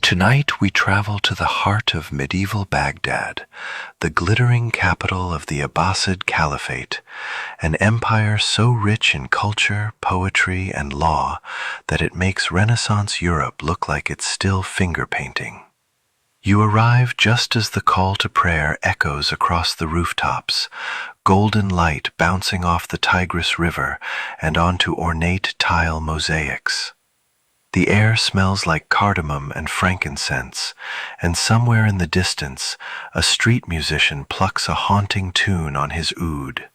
Tonight we travel to the heart of medieval Baghdad, the glittering capital of the Abbasid Caliphate, an empire so rich in culture, poetry, and law that it makes Renaissance Europe look like it's still finger painting. You arrive just as the call to prayer echoes across the rooftops, golden light bouncing off the Tigris River and onto ornate tile mosaics. The air smells like cardamom and frankincense, and somewhere in the distance, a street musician plucks a haunting tune on his oud.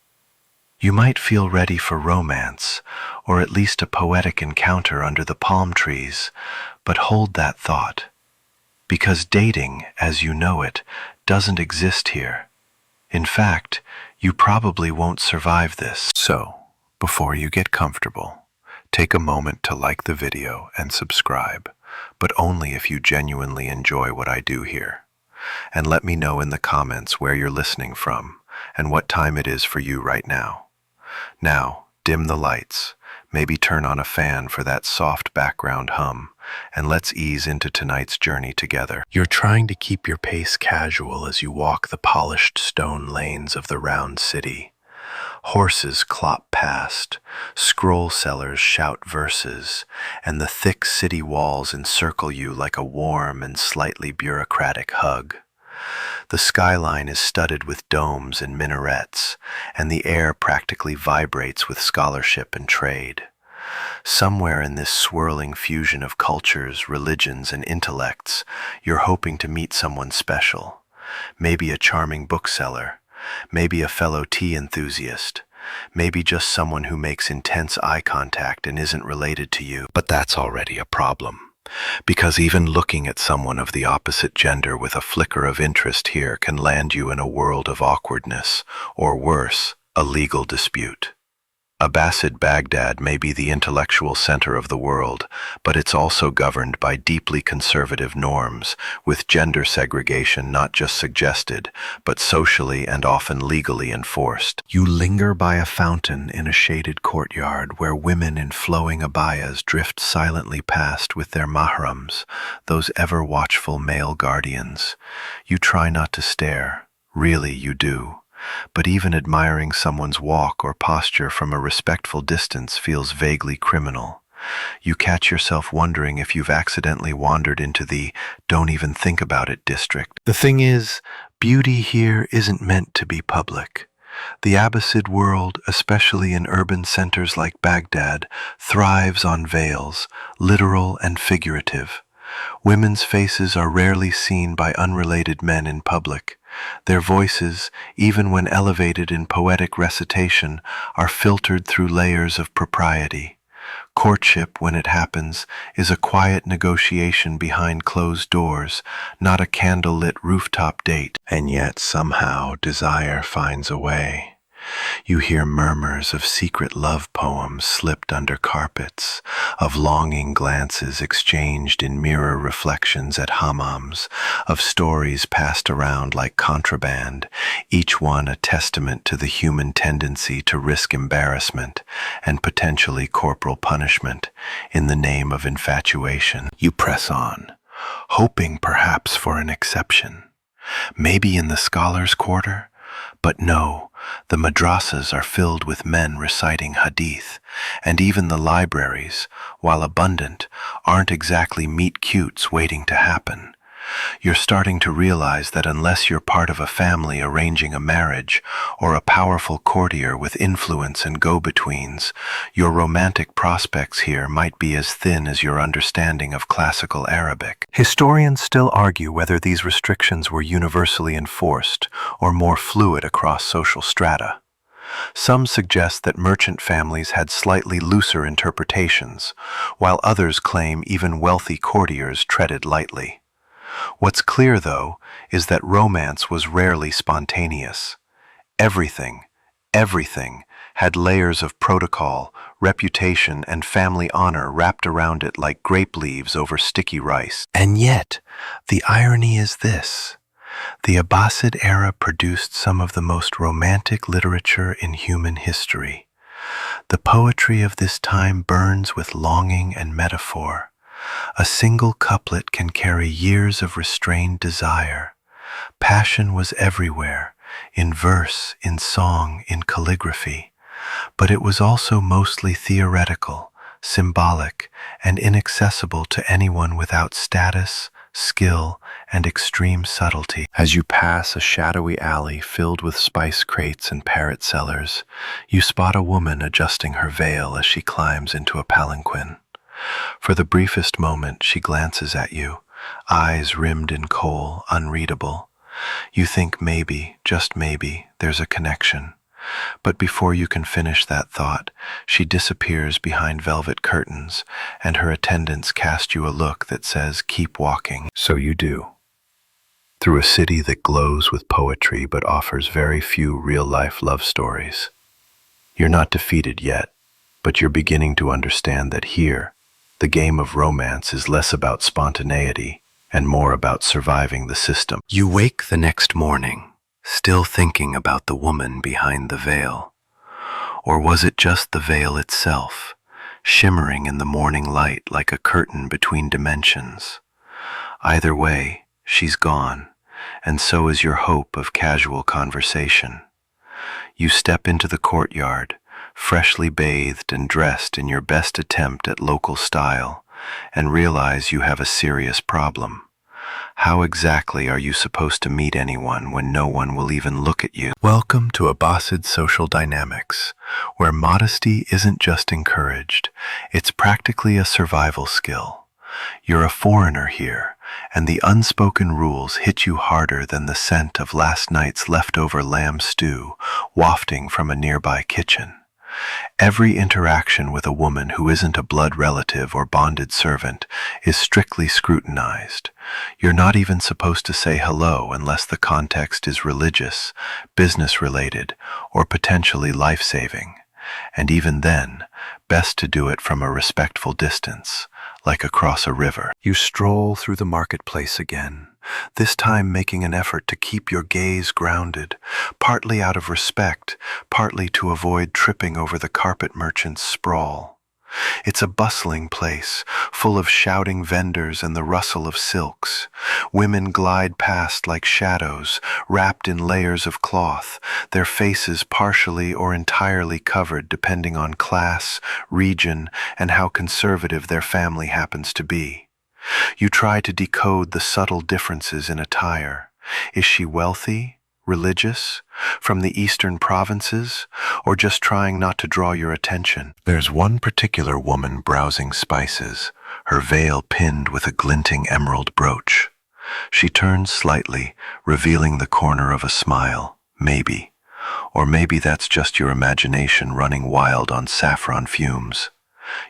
You might feel ready for romance, or at least a poetic encounter under the palm trees, but hold that thought. Because dating, as you know it, doesn't exist here. In fact, you probably won't survive this. So, before you get comfortable, take a moment to like the video and subscribe, but only if you genuinely enjoy what I do here. And let me know in the comments where you're listening from and what time it is for you right now. Now, dim the lights, maybe turn on a fan for that soft background hum, and let's ease into tonight's journey together. You're trying to keep your pace casual as you walk the polished stone lanes of the round city. Horses clop past, scroll sellers shout verses, and the thick city walls encircle you like a warm and slightly bureaucratic hug. The skyline is studded with domes and minarets, and the air practically vibrates with scholarship and trade. Somewhere in this swirling fusion of cultures, religions, and intellects, you're hoping to meet someone special. Maybe a charming bookseller, maybe a fellow tea enthusiast, maybe just someone who makes intense eye contact and isn't related to you. But that's already a problem, because even looking at someone of the opposite gender with a flicker of interest here can land you in a world of awkwardness, or worse, a legal dispute. Abbasid Baghdad may be the intellectual center of the world, but it's also governed by deeply conservative norms, with gender segregation not just suggested, but socially and often legally enforced. You linger by a fountain in a shaded courtyard where women in flowing abayas drift silently past with their mahrams, those ever-watchful male guardians. You try not to stare. Really, you do. But even admiring someone's walk or posture from a respectful distance feels vaguely criminal. You catch yourself wondering if you've accidentally wandered into the "don't even think about it" district. The thing is, beauty here isn't meant to be public. The Abbasid world, especially in urban centers like Baghdad, thrives on veils, literal and figurative. Women's faces are rarely seen by unrelated men in public. Their voices, even when elevated in poetic recitation, are filtered through layers of propriety. Courtship, when it happens, is a quiet negotiation behind closed doors, not a candle-lit rooftop date. And yet, somehow, desire finds a way. You hear murmurs of secret love poems slipped under carpets, of longing glances exchanged in mirror reflections at hammams, of stories passed around like contraband, each one a testament to the human tendency to risk embarrassment and potentially corporal punishment in the name of infatuation. You press on, hoping perhaps for an exception. Maybe in the scholars' quarter? But no, the madrasas are filled with men reciting hadith, and even the libraries, while abundant, aren't exactly meet-cutes waiting to happen. You're starting to realize that unless you're part of a family arranging a marriage, or a powerful courtier with influence and go-betweens, your romantic prospects here might be as thin as your understanding of classical Arabic. Historians still argue whether these restrictions were universally enforced, or more fluid across social strata. Some suggest that merchant families had slightly looser interpretations, while others claim even wealthy courtiers treaded lightly. What's clear, though, is that romance was rarely spontaneous. Everything had layers of protocol, reputation, and family honor wrapped around it like grape leaves over sticky rice. And yet, the irony is this: the Abbasid era produced some of the most romantic literature in human history. The poetry of this time burns with longing and metaphor. A single couplet can carry years of restrained desire. Passion was everywhere, in verse, in song, in calligraphy, but it was also mostly theoretical, symbolic, and inaccessible to anyone without status, skill, and extreme subtlety. As you pass a shadowy alley filled with spice crates and parrot sellers, you spot a woman adjusting her veil as she climbs into a palanquin. For the briefest moment, she glances at you, eyes rimmed in kohl, unreadable. You think maybe, just maybe, there's a connection. But before you can finish that thought, she disappears behind velvet curtains, and her attendants cast you a look that says, "Keep walking." So you do. Through a city that glows with poetry but offers very few real-life love stories. You're not defeated yet, but you're beginning to understand that here, the game of romance is less about spontaneity and more about surviving the system. You wake the next morning, still thinking about the woman behind the veil. Or was it just the veil itself, shimmering in the morning light like a curtain between dimensions? Either way, she's gone, and so is your hope of casual conversation. You step into the courtyard, freshly bathed and dressed in your best attempt at local style, and realize you have a serious problem. How exactly are you supposed to meet anyone when no one will even look at you? Welcome to Abbasid Social Dynamics, where modesty isn't just encouraged, it's practically a survival skill. You're a foreigner here, and the unspoken rules hit you harder than the scent of last night's leftover lamb stew wafting from a nearby kitchen. Every interaction with a woman who isn't a blood relative or bonded servant is strictly scrutinized. You're not even supposed to say hello unless the context is religious, business-related, or potentially life-saving. And even then, best to do it from a respectful distance, like across a river. You stroll through the marketplace again, this time making an effort to keep your gaze grounded, partly out of respect, partly to avoid tripping over the carpet merchant's sprawl. It's a bustling place, full of shouting vendors and the rustle of silks. Women glide past like shadows, wrapped in layers of cloth, their faces partially or entirely covered depending on class, region, and how conservative their family happens to be. You try to decode the subtle differences in attire. Is she wealthy? Religious? From the eastern provinces? Or just trying not to draw your attention? There's one particular woman browsing spices, her veil pinned with a glinting emerald brooch. She turns slightly, revealing the corner of a smile, maybe. Or maybe that's just your imagination running wild on saffron fumes.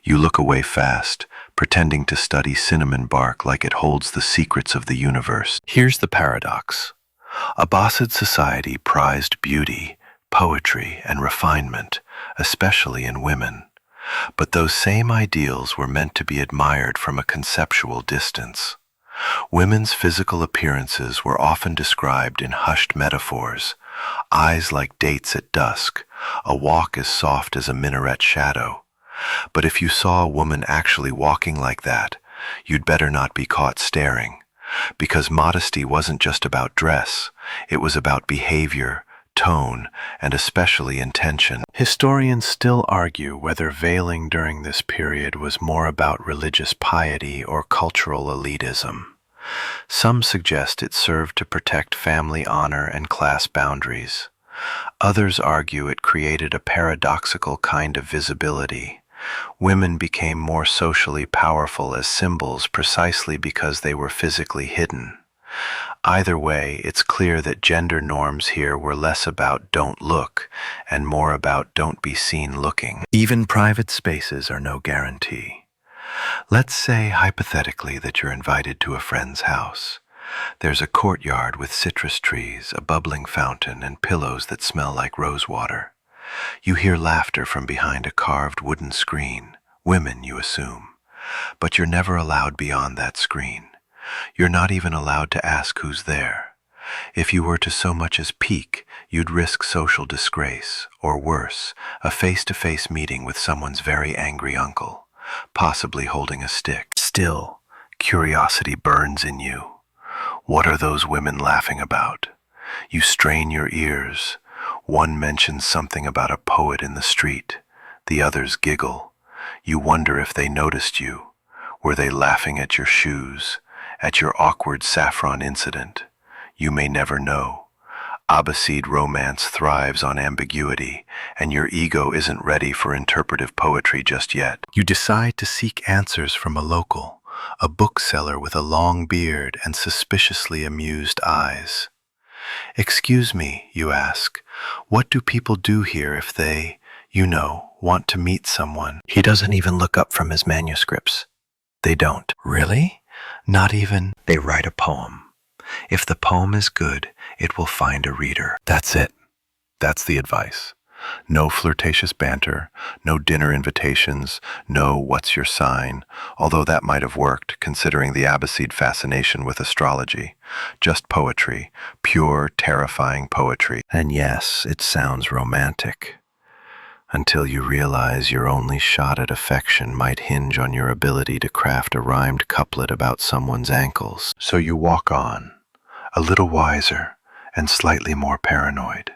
You look away fast, pretending to study cinnamon bark like it holds the secrets of the universe. Here's the paradox. Abbasid society prized beauty, poetry, and refinement, especially in women. But those same ideals were meant to be admired from a conceptual distance. Women's physical appearances were often described in hushed metaphors: eyes like dates at dusk, a walk as soft as a minaret shadow. But if you saw a woman actually walking like that, you'd better not be caught staring. Because modesty wasn't just about dress, it was about behavior, tone, and especially intention. Historians still argue whether veiling during this period was more about religious piety or cultural elitism. Some suggest it served to protect family honor and class boundaries. Others argue it created a paradoxical kind of visibility. Women became more socially powerful as symbols precisely because they were physically hidden. Either way, it's clear that gender norms here were less about don't look and more about don't be seen looking. Even private spaces are no guarantee. Let's say hypothetically that you're invited to a friend's house. There's a courtyard with citrus trees, a bubbling fountain, and pillows that smell like rosewater. You hear laughter from behind a carved wooden screen, women, you assume. But you're never allowed beyond that screen. You're not even allowed to ask who's there. If you were to so much as peek, you'd risk social disgrace, or worse, a face-to-face meeting with someone's very angry uncle, possibly holding a stick. Still, curiosity burns in you. What are those women laughing about? You strain your ears. One mentions something about a poet in the street. The others giggle. You wonder if they noticed you. Were they laughing at your shoes, at your awkward saffron incident? You may never know. Abbasid romance thrives on ambiguity, and your ego isn't ready for interpretive poetry just yet. You decide to seek answers from a local, a bookseller with a long beard and suspiciously amused eyes. "Excuse me," you ask, "what do people do here if they, want to meet someone?" He doesn't even look up from his manuscripts. They don't. Really? Not even? They write a poem. If the poem is good, it will find a reader. That's it. That's the advice. No flirtatious banter, no dinner invitations, no "what's your sign," although that might have worked considering the Abbasid fascination with astrology. Just poetry, pure, terrifying poetry. And yes, it sounds romantic. Until you realize your only shot at affection might hinge on your ability to craft a rhymed couplet about someone's ankles. So you walk on, a little wiser and slightly more paranoid.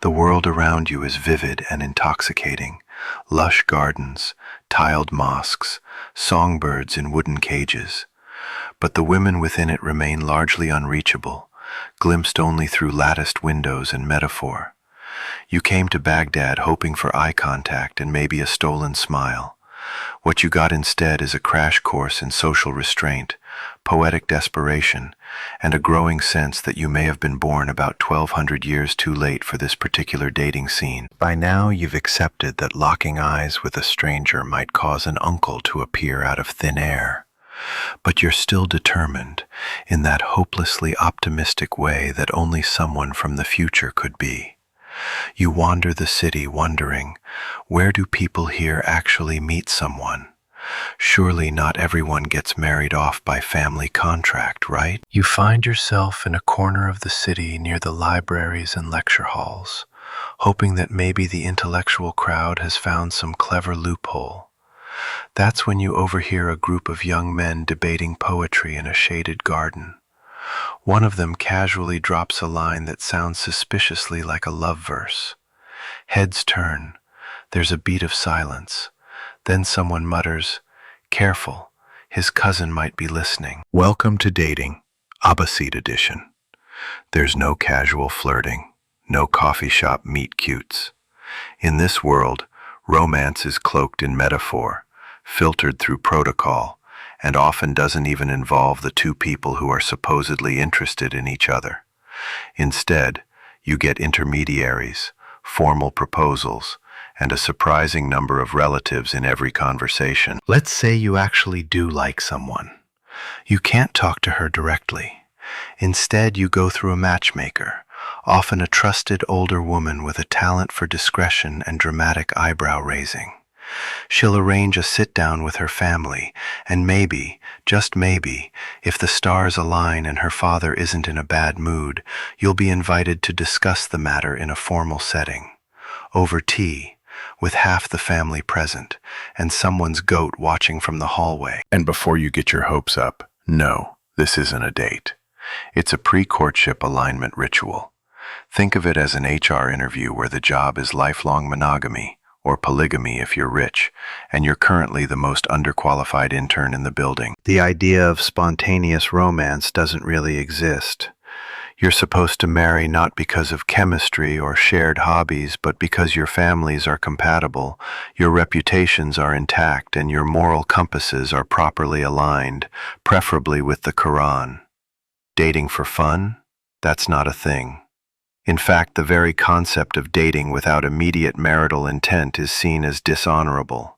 The world around you is vivid and intoxicating. Lush gardens, tiled mosques, songbirds in wooden cages. But the women within it remain largely unreachable, glimpsed only through latticed windows and metaphor. You came to Baghdad hoping for eye contact and maybe a stolen smile. What you got instead is a crash course in social restraint, poetic desperation, and a growing sense that you may have been born about 1,200 years too late for this particular dating scene. By now you've accepted that locking eyes with a stranger might cause an uncle to appear out of thin air. But you're still determined, in that hopelessly optimistic way that only someone from the future could be. You wander the city wondering, where do people here actually meet someone? Surely not everyone gets married off by family contract, right? You find yourself in a corner of the city near the libraries and lecture halls, hoping that maybe the intellectual crowd has found some clever loophole. That's when you overhear a group of young men debating poetry in a shaded garden. One of them casually drops a line that sounds suspiciously like a love verse. Heads turn. There's a beat of silence. Then someone mutters, "Careful, his cousin might be listening." Welcome to dating, Abbasid edition. There's no casual flirting, no coffee shop meet cutes. In this world, romance is cloaked in metaphor, filtered through protocol, and often doesn't even involve the two people who are supposedly interested in each other. Instead, you get intermediaries, formal proposals, and a surprising number of relatives in every conversation. Let's say you actually do like someone. You can't talk to her directly. Instead, you go through a matchmaker, often a trusted older woman with a talent for discretion and dramatic eyebrow raising. She'll arrange a sit-down with her family, and maybe, just maybe, if the stars align and her father isn't in a bad mood, you'll be invited to discuss the matter in a formal setting. Over tea, with half the family present, and someone's goat watching from the hallway. And before you get your hopes up, no, this isn't a date. It's a pre-courtship alignment ritual. Think of it as an HR interview where the job is lifelong monogamy, or polygamy if you're rich, and you're currently the most underqualified intern in the building. The idea of spontaneous romance doesn't really exist. You're supposed to marry not because of chemistry or shared hobbies, but because your families are compatible, your reputations are intact, and your moral compasses are properly aligned, preferably with the Quran. Dating for fun? That's not a thing. In fact, the very concept of dating without immediate marital intent is seen as dishonorable.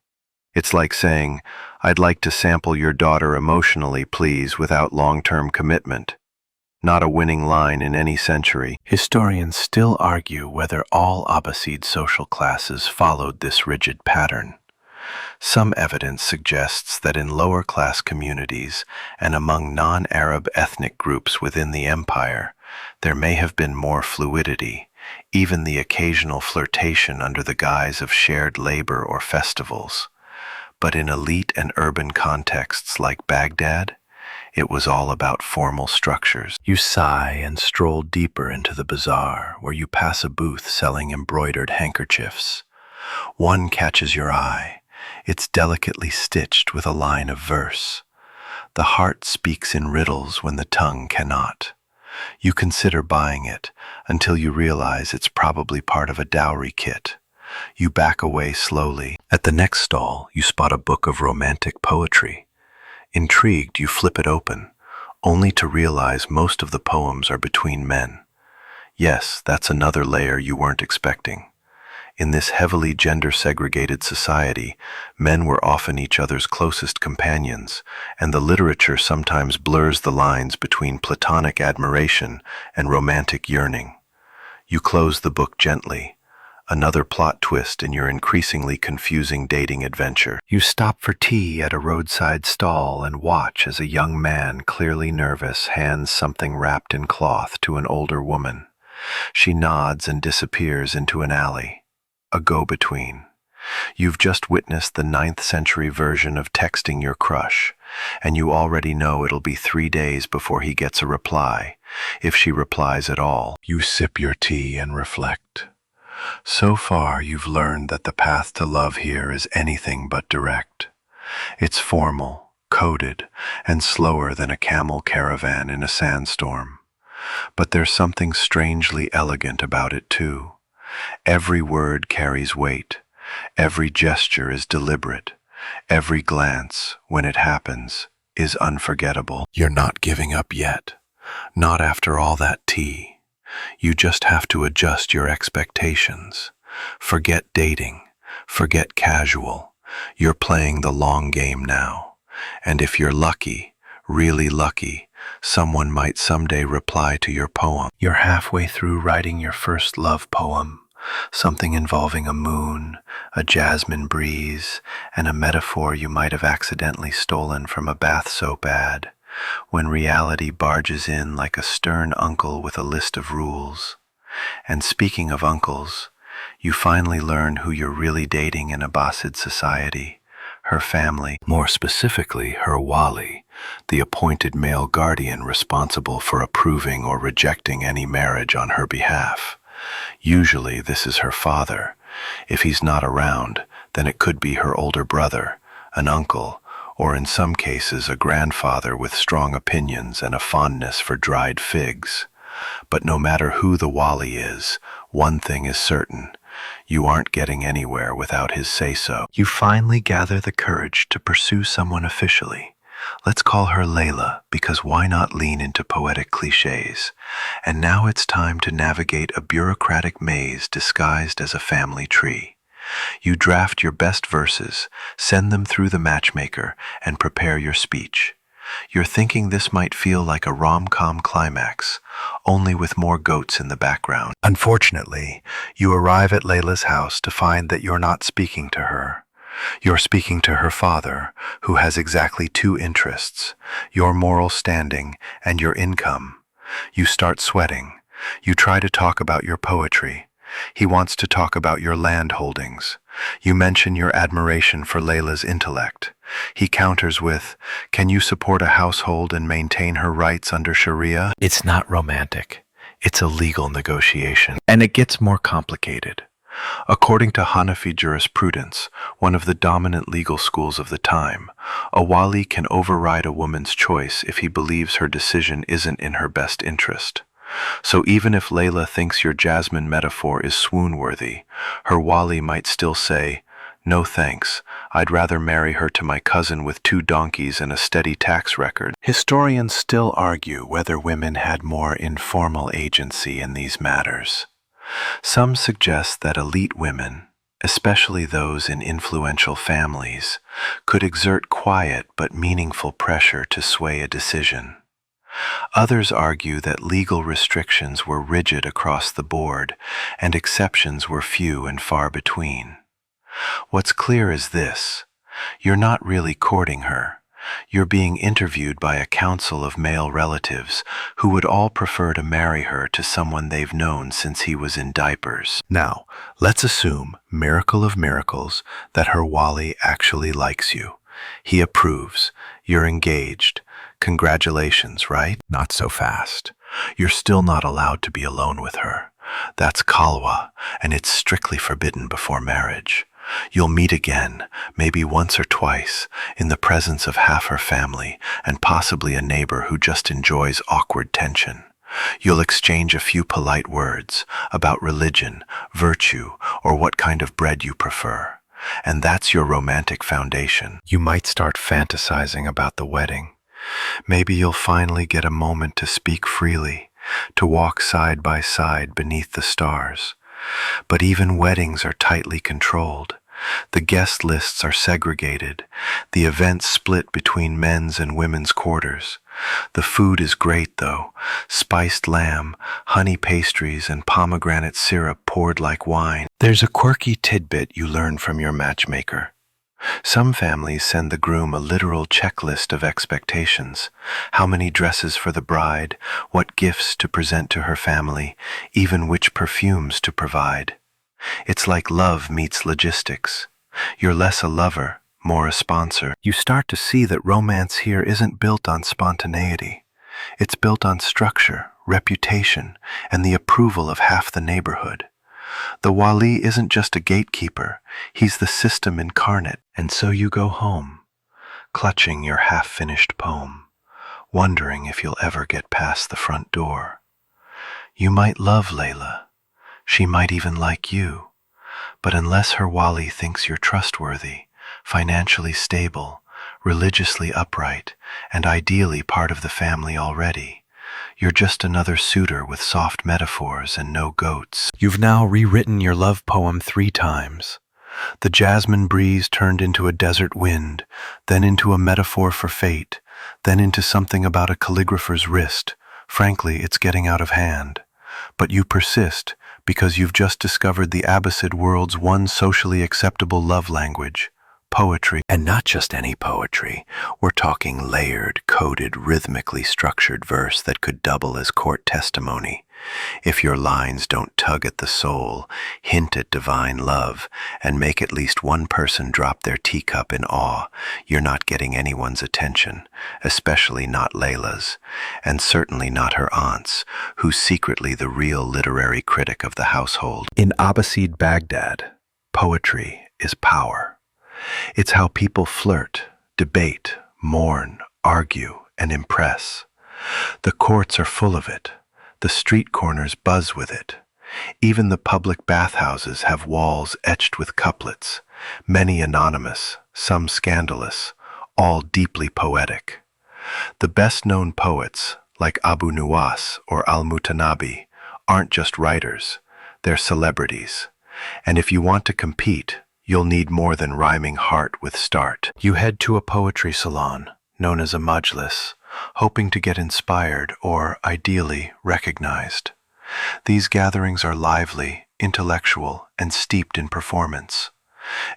It's like saying, "I'd like to sample your daughter emotionally, please, without long-term commitment." Not a winning line in any century. Historians still argue whether all Abbasid social classes followed this rigid pattern. Some evidence suggests that in lower-class communities and among non-Arab ethnic groups within the empire, there may have been more fluidity, even the occasional flirtation under the guise of shared labor or festivals. But in elite and urban contexts like Baghdad, it was all about formal structures. You sigh and stroll deeper into the bazaar, where you pass a booth selling embroidered handkerchiefs. One catches your eye. It's delicately stitched with a line of verse. The heart speaks in riddles when the tongue cannot. You consider buying it until you realize it's probably part of a dowry kit. You back away slowly. At the next stall, you spot a book of romantic poetry. Intrigued, you flip it open, only to realize most of the poems are between men. Yes, that's another layer you weren't expecting. In this heavily gender-segregated society, men were often each other's closest companions, and the literature sometimes blurs the lines between platonic admiration and romantic yearning. You close the book gently, another plot twist in your increasingly confusing dating adventure. You stop for tea at a roadside stall and watch as a young man, clearly nervous, hands something wrapped in cloth to an older woman. She nods and disappears into an alley. A go-between. You've just witnessed the 9th century version of texting your crush, and you already know it'll be 3 days before he gets a reply, if she replies at all. You sip your tea and reflect. So far, you've learned that the path to love here is anything but direct. It's formal, coded, and slower than a camel caravan in a sandstorm. But there's something strangely elegant about it too. Every word carries weight. Every gesture is deliberate. Every glance, when it happens, is unforgettable. You're not giving up yet. Not after all that tea. You just have to adjust your expectations. Forget dating. Forget casual. You're playing the long game now. And if you're lucky, really lucky, someone might someday reply to your poem. You're halfway through writing your first love poem. Something involving a moon, a jasmine breeze, and a metaphor you might have accidentally stolen from a bath soap ad, when reality barges in like a stern uncle with a list of rules. And speaking of uncles, you finally learn who you're really dating in Abbasid society, her family, more specifically her wali, the appointed male guardian responsible for approving or rejecting any marriage on her behalf. Usually this is her father. If he's not around, then it could be her older brother, an uncle, or in some cases a grandfather with strong opinions and a fondness for dried figs. But no matter who the wali is, one thing is certain. You aren't getting anywhere without his say-so. You finally gather the courage to pursue someone officially. Let's call her Layla, because why not lean into poetic cliches? And now it's time to navigate a bureaucratic maze disguised as a family tree. You draft your best verses, send them through the matchmaker, and prepare your speech. You're thinking this might feel like a rom-com climax, only with more goats in the background. Unfortunately, you arrive at Layla's house to find that you're not speaking to her. You're speaking to her father, who has exactly 2 interests, your moral standing and your income. You start sweating. You try to talk about your poetry. He wants to talk about your land holdings. You mention your admiration for Layla's intellect. He counters with, "Can you support a household and maintain her rights under Sharia?" It's not romantic. It's a legal negotiation. And it gets more complicated. According to Hanafi jurisprudence, one of the dominant legal schools of the time, a wali can override a woman's choice if he believes her decision isn't in her best interest. So even if Layla thinks your jasmine metaphor is swoon-worthy, her wali might still say, "No thanks, I'd rather marry her to my cousin with 2 donkeys and a steady tax record." Historians still argue whether women had more informal agency in these matters. Some suggest that elite women, especially those in influential families, could exert quiet but meaningful pressure to sway a decision. Others argue that legal restrictions were rigid across the board and exceptions were few and far between. What's clear is this: you're not really courting her. You're being interviewed by a council of male relatives who would all prefer to marry her to someone they've known since he was in diapers. Now, let's assume, miracle of miracles, that her Wali actually likes you. He approves. You're engaged. Congratulations, right? Not so fast. You're still not allowed to be alone with her. That's Kalwa, and it's strictly forbidden before marriage. You'll meet again, maybe once or twice, in the presence of half her family and possibly a neighbor who just enjoys awkward tension. You'll exchange a few polite words about religion, virtue, or what kind of bread you prefer. And that's your romantic foundation. You might start fantasizing about the wedding. Maybe you'll finally get a moment to speak freely, to walk side by side beneath the stars. But even weddings are tightly controlled. The guest lists are segregated, the events split between men's and women's quarters. The food is great, though: spiced lamb, honey pastries, and pomegranate syrup poured like wine. There's a quirky tidbit you learn from your matchmaker. Some families send the groom a literal checklist of expectations: how many dresses for the bride, what gifts to present to her family, even which perfumes to provide. It's like love meets logistics. You're less a lover, more a sponsor. You start to see that romance here isn't built on spontaneity. It's built on structure, reputation, and the approval of half the neighborhood. The Wali isn't just a gatekeeper, he's the system incarnate. And so you go home, clutching your half-finished poem, wondering if you'll ever get past the front door. You might love Layla. She might even like you. But unless her Wali thinks you're trustworthy, financially stable, religiously upright, and ideally part of the family already, you're just another suitor with soft metaphors and no goats. You've now rewritten your love poem 3 times. The jasmine breeze turned into a desert wind, then into a metaphor for fate, then into something about a calligrapher's wrist. Frankly, it's getting out of hand. But you persist because you've just discovered the Abbasid world's one socially acceptable love language: poetry. And not just any poetry. We're talking layered, coded, rhythmically structured verse that could double as court testimony. If your lines don't tug at the soul, hint at divine love, and make at least one person drop their teacup in awe, you're not getting anyone's attention, especially not Layla's, and certainly not her aunt's, who's secretly the real literary critic of the household. In Abbasid Baghdad, poetry is power. It's how people flirt, debate, mourn, argue, and impress. The courts are full of it. The street corners buzz with it. Even the public bathhouses have walls etched with couplets, many anonymous, some scandalous, all deeply poetic. The best-known poets, like Abu Nuwas or Al-Mutanabi, aren't just writers, they're celebrities. And if you want to compete, you'll need more than rhyming heart with start. You head to a poetry salon, known as a majlis, hoping to get inspired or, ideally, recognized. These gatherings are lively, intellectual, and steeped in performance.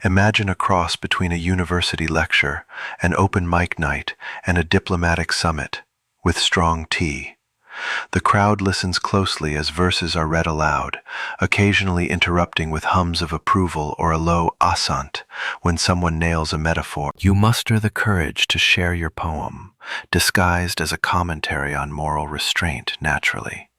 Imagine a cross between a university lecture, an open mic night, and a diplomatic summit, with strong tea. The crowd listens closely as verses are read aloud, occasionally interrupting with hums of approval or a low assent when someone nails a metaphor. You muster the courage to share your poem, disguised as a commentary on moral restraint, naturally.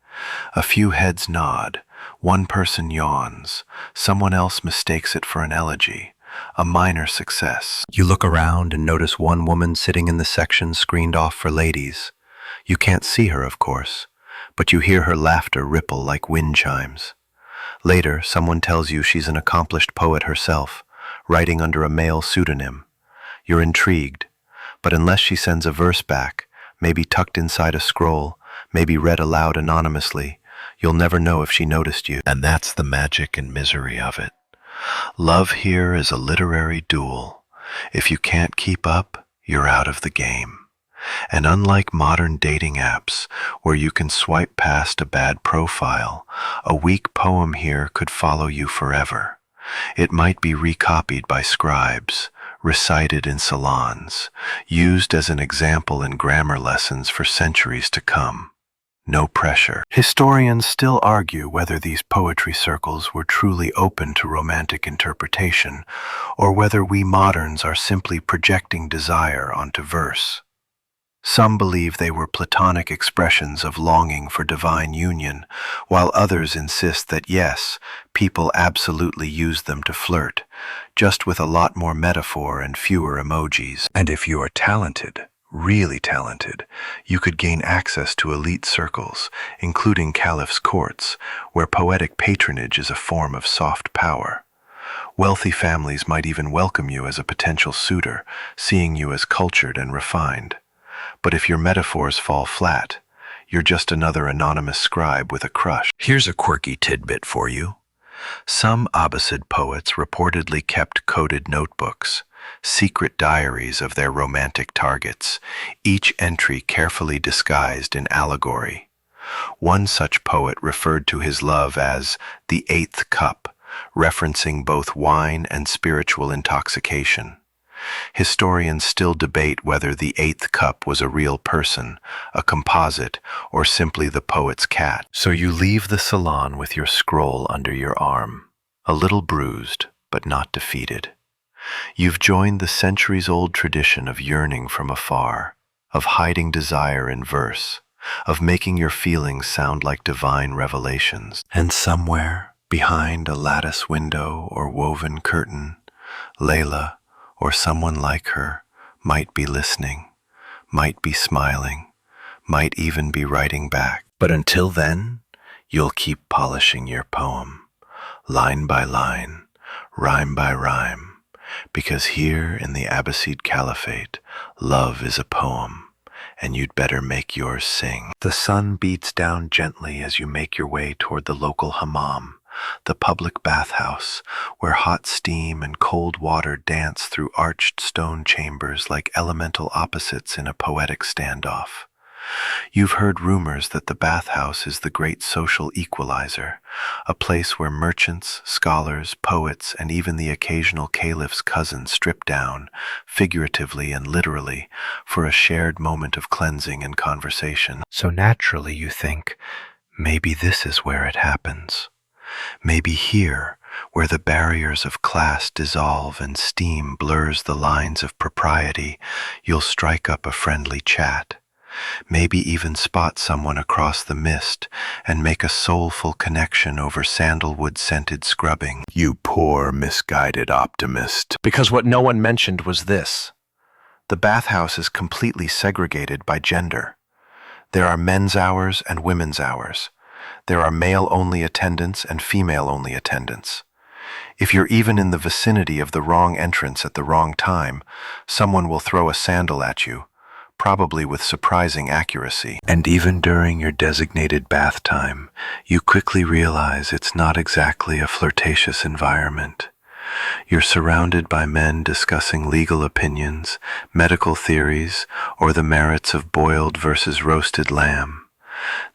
A few heads nod, one person yawns, someone else mistakes it for an elegy, a minor success. You look around and notice one woman sitting in the section screened off for ladies. You can't see her, of course, but you hear her laughter ripple like wind chimes. Later, someone tells you she's an accomplished poet herself, writing under a male pseudonym. You're intrigued, but unless she sends a verse back, maybe tucked inside a scroll, maybe read aloud anonymously, you'll never know if she noticed you. And that's the magic and misery of it. Love here is a literary duel. If you can't keep up, you're out of the game. And unlike modern dating apps, where you can swipe past a bad profile, a weak poem here could follow you forever. It might be recopied by scribes, recited in salons, used as an example in grammar lessons for centuries to come. No pressure. Historians still argue whether these poetry circles were truly open to romantic interpretation, or whether we moderns are simply projecting desire onto verse. Some believe they were platonic expressions of longing for divine union, while others insist that yes, people absolutely used them to flirt, just with a lot more metaphor and fewer emojis. And if you are talented, really talented, you could gain access to elite circles, including caliphs' courts, where poetic patronage is a form of soft power. Wealthy families might even welcome you as a potential suitor, seeing you as cultured and refined. But if your metaphors fall flat, you're just another anonymous scribe with a crush. Here's a quirky tidbit for you. Some Abbasid poets reportedly kept coded notebooks, secret diaries of their romantic targets, each entry carefully disguised in allegory. One such poet referred to his love as the eighth cup, referencing both wine and spiritual intoxication. Historians still debate whether the eighth cup was a real person, a composite, or simply the poet's cat. So you leave the salon with your scroll under your arm, a little bruised, but not defeated. You've joined the centuries-old tradition of yearning from afar, of hiding desire in verse, of making your feelings sound like divine revelations. And somewhere, behind a lattice window or woven curtain, Layla, or someone like her, might be listening, might be smiling, might even be writing back. But until then, you'll keep polishing your poem, line by line, rhyme by rhyme, because here in the Abbasid Caliphate, love is a poem, and you'd better make yours sing. The sun beats down gently as you make your way toward the local hammam, the public bathhouse, where hot steam and cold water dance through arched stone chambers like elemental opposites in a poetic standoff. You've heard rumors that the bathhouse is the great social equalizer, a place where merchants, scholars, poets, and even the occasional caliph's cousin strip down, figuratively and literally, for a shared moment of cleansing and conversation. So naturally you think, maybe this is where it happens. Maybe here, where the barriers of class dissolve and steam blurs the lines of propriety, you'll strike up a friendly chat. Maybe even spot someone across the mist and make a soulful connection over sandalwood-scented scrubbing. You poor, misguided optimist. Because what no one mentioned was this. The bathhouse is completely segregated by gender. There are men's hours and women's hours. There are male-only attendants and female-only attendants. If you're even in the vicinity of the wrong entrance at the wrong time, someone will throw a sandal at you, probably with surprising accuracy. And even during your designated bath time, you quickly realize it's not exactly a flirtatious environment. You're surrounded by men discussing legal opinions, medical theories, or the merits of boiled versus roasted lamb.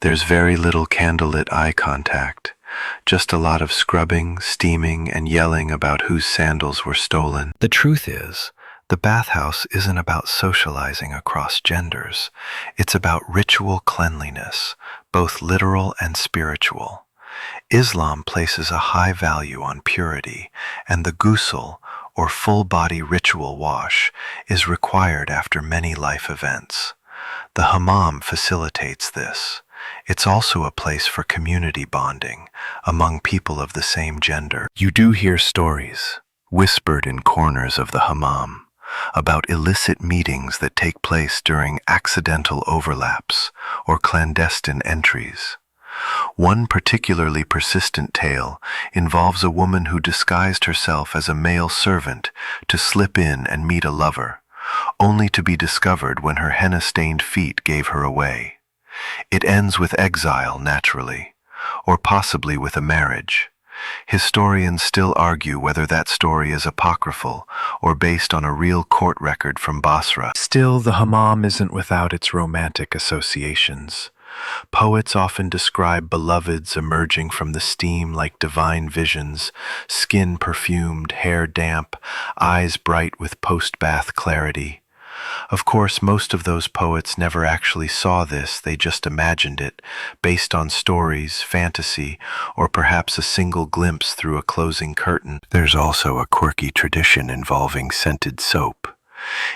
There's very little candlelit eye contact, just a lot of scrubbing, steaming, and yelling about whose sandals were stolen. The truth is, the bathhouse isn't about socializing across genders. It's about ritual cleanliness, both literal and spiritual. Islam places a high value on purity, and the ghusl, or full-body ritual wash, is required after many life events. The hammam facilitates this. It's also a place for community bonding among people of the same gender. You do hear stories, whispered in corners of the hammam, about illicit meetings that take place during accidental overlaps or clandestine entries. One particularly persistent tale involves a woman who disguised herself as a male servant to slip in and meet a lover, only to be discovered when her henna-stained feet gave her away. It ends with exile, naturally, or possibly with a marriage. Historians still argue whether that story is apocryphal or based on a real court record from Basra. Still, the hammam isn't without its romantic associations. Poets often describe beloveds emerging from the steam like divine visions, skin perfumed, hair damp, eyes bright with post-bath clarity. Of course, most of those poets never actually saw this, they just imagined it, based on stories, fantasy, or perhaps a single glimpse through a closing curtain. There's also a quirky tradition involving scented soap.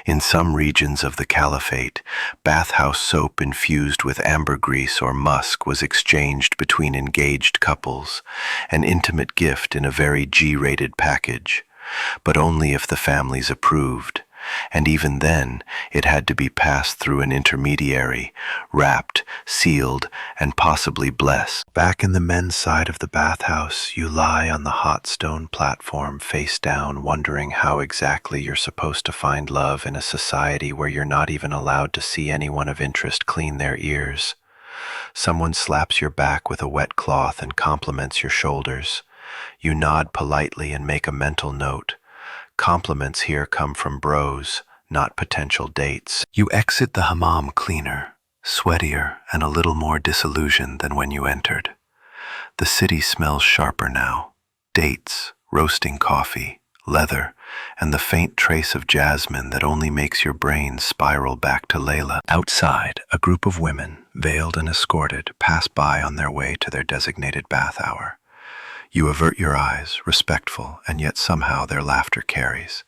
In some regions of the Caliphate, bathhouse soap infused with ambergris or musk was exchanged between engaged couples, an intimate gift in a very G-rated package, but only if the families approved. And even then, it had to be passed through an intermediary, wrapped, sealed, and possibly blessed. Back in the men's side of the bathhouse, you lie on the hot stone platform face down, wondering how exactly you're supposed to find love in a society where you're not even allowed to see anyone of interest clean their ears. Someone slaps your back with a wet cloth and compliments your shoulders. You nod politely and make a mental note. Compliments here come from bros, not potential dates. You exit the hammam cleaner, sweatier, and a little more disillusioned than when you entered. The city smells sharper now. Dates, roasting coffee, leather, and the faint trace of jasmine that only makes your brain spiral back to Layla. Outside, a group of women, veiled and escorted, pass by on their way to their designated bath hour. You avert your eyes, respectful, and yet somehow their laughter carries.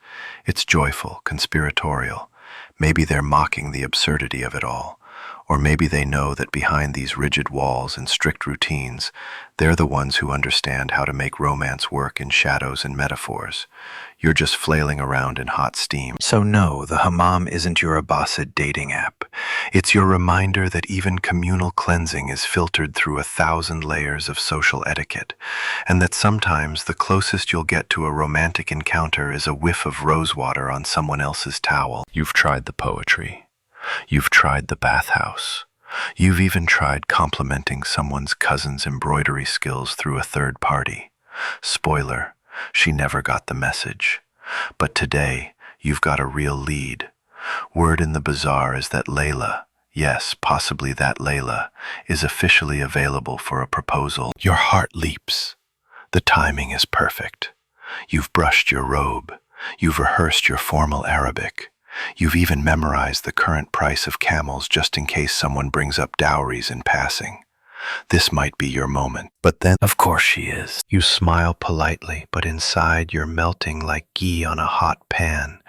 It's joyful, conspiratorial. Maybe they're mocking the absurdity of it all. Or maybe they know that behind these rigid walls and strict routines, they're the ones who understand how to make romance work in shadows and metaphors. You're just flailing around in hot steam. So no, the hammam isn't your Abbasid dating app. It's your reminder that even communal cleansing is filtered through 1,000 layers of social etiquette, and that sometimes the closest you'll get to a romantic encounter is a whiff of rosewater on someone else's towel. You've tried the poetry. You've tried the bathhouse. You've even tried complimenting someone's cousin's embroidery skills through a third party. Spoiler, she never got the message. But today, you've got a real lead. Word in the bazaar is that Layla, yes, possibly that Layla, is officially available for a proposal. Your heart leaps. The timing is perfect. You've brushed your robe. You've rehearsed your formal Arabic. You've even memorized the current price of camels just in case someone brings up dowries in passing. This might be your moment. But then, of course she is. You smile politely, but inside you're melting like ghee on a hot pan.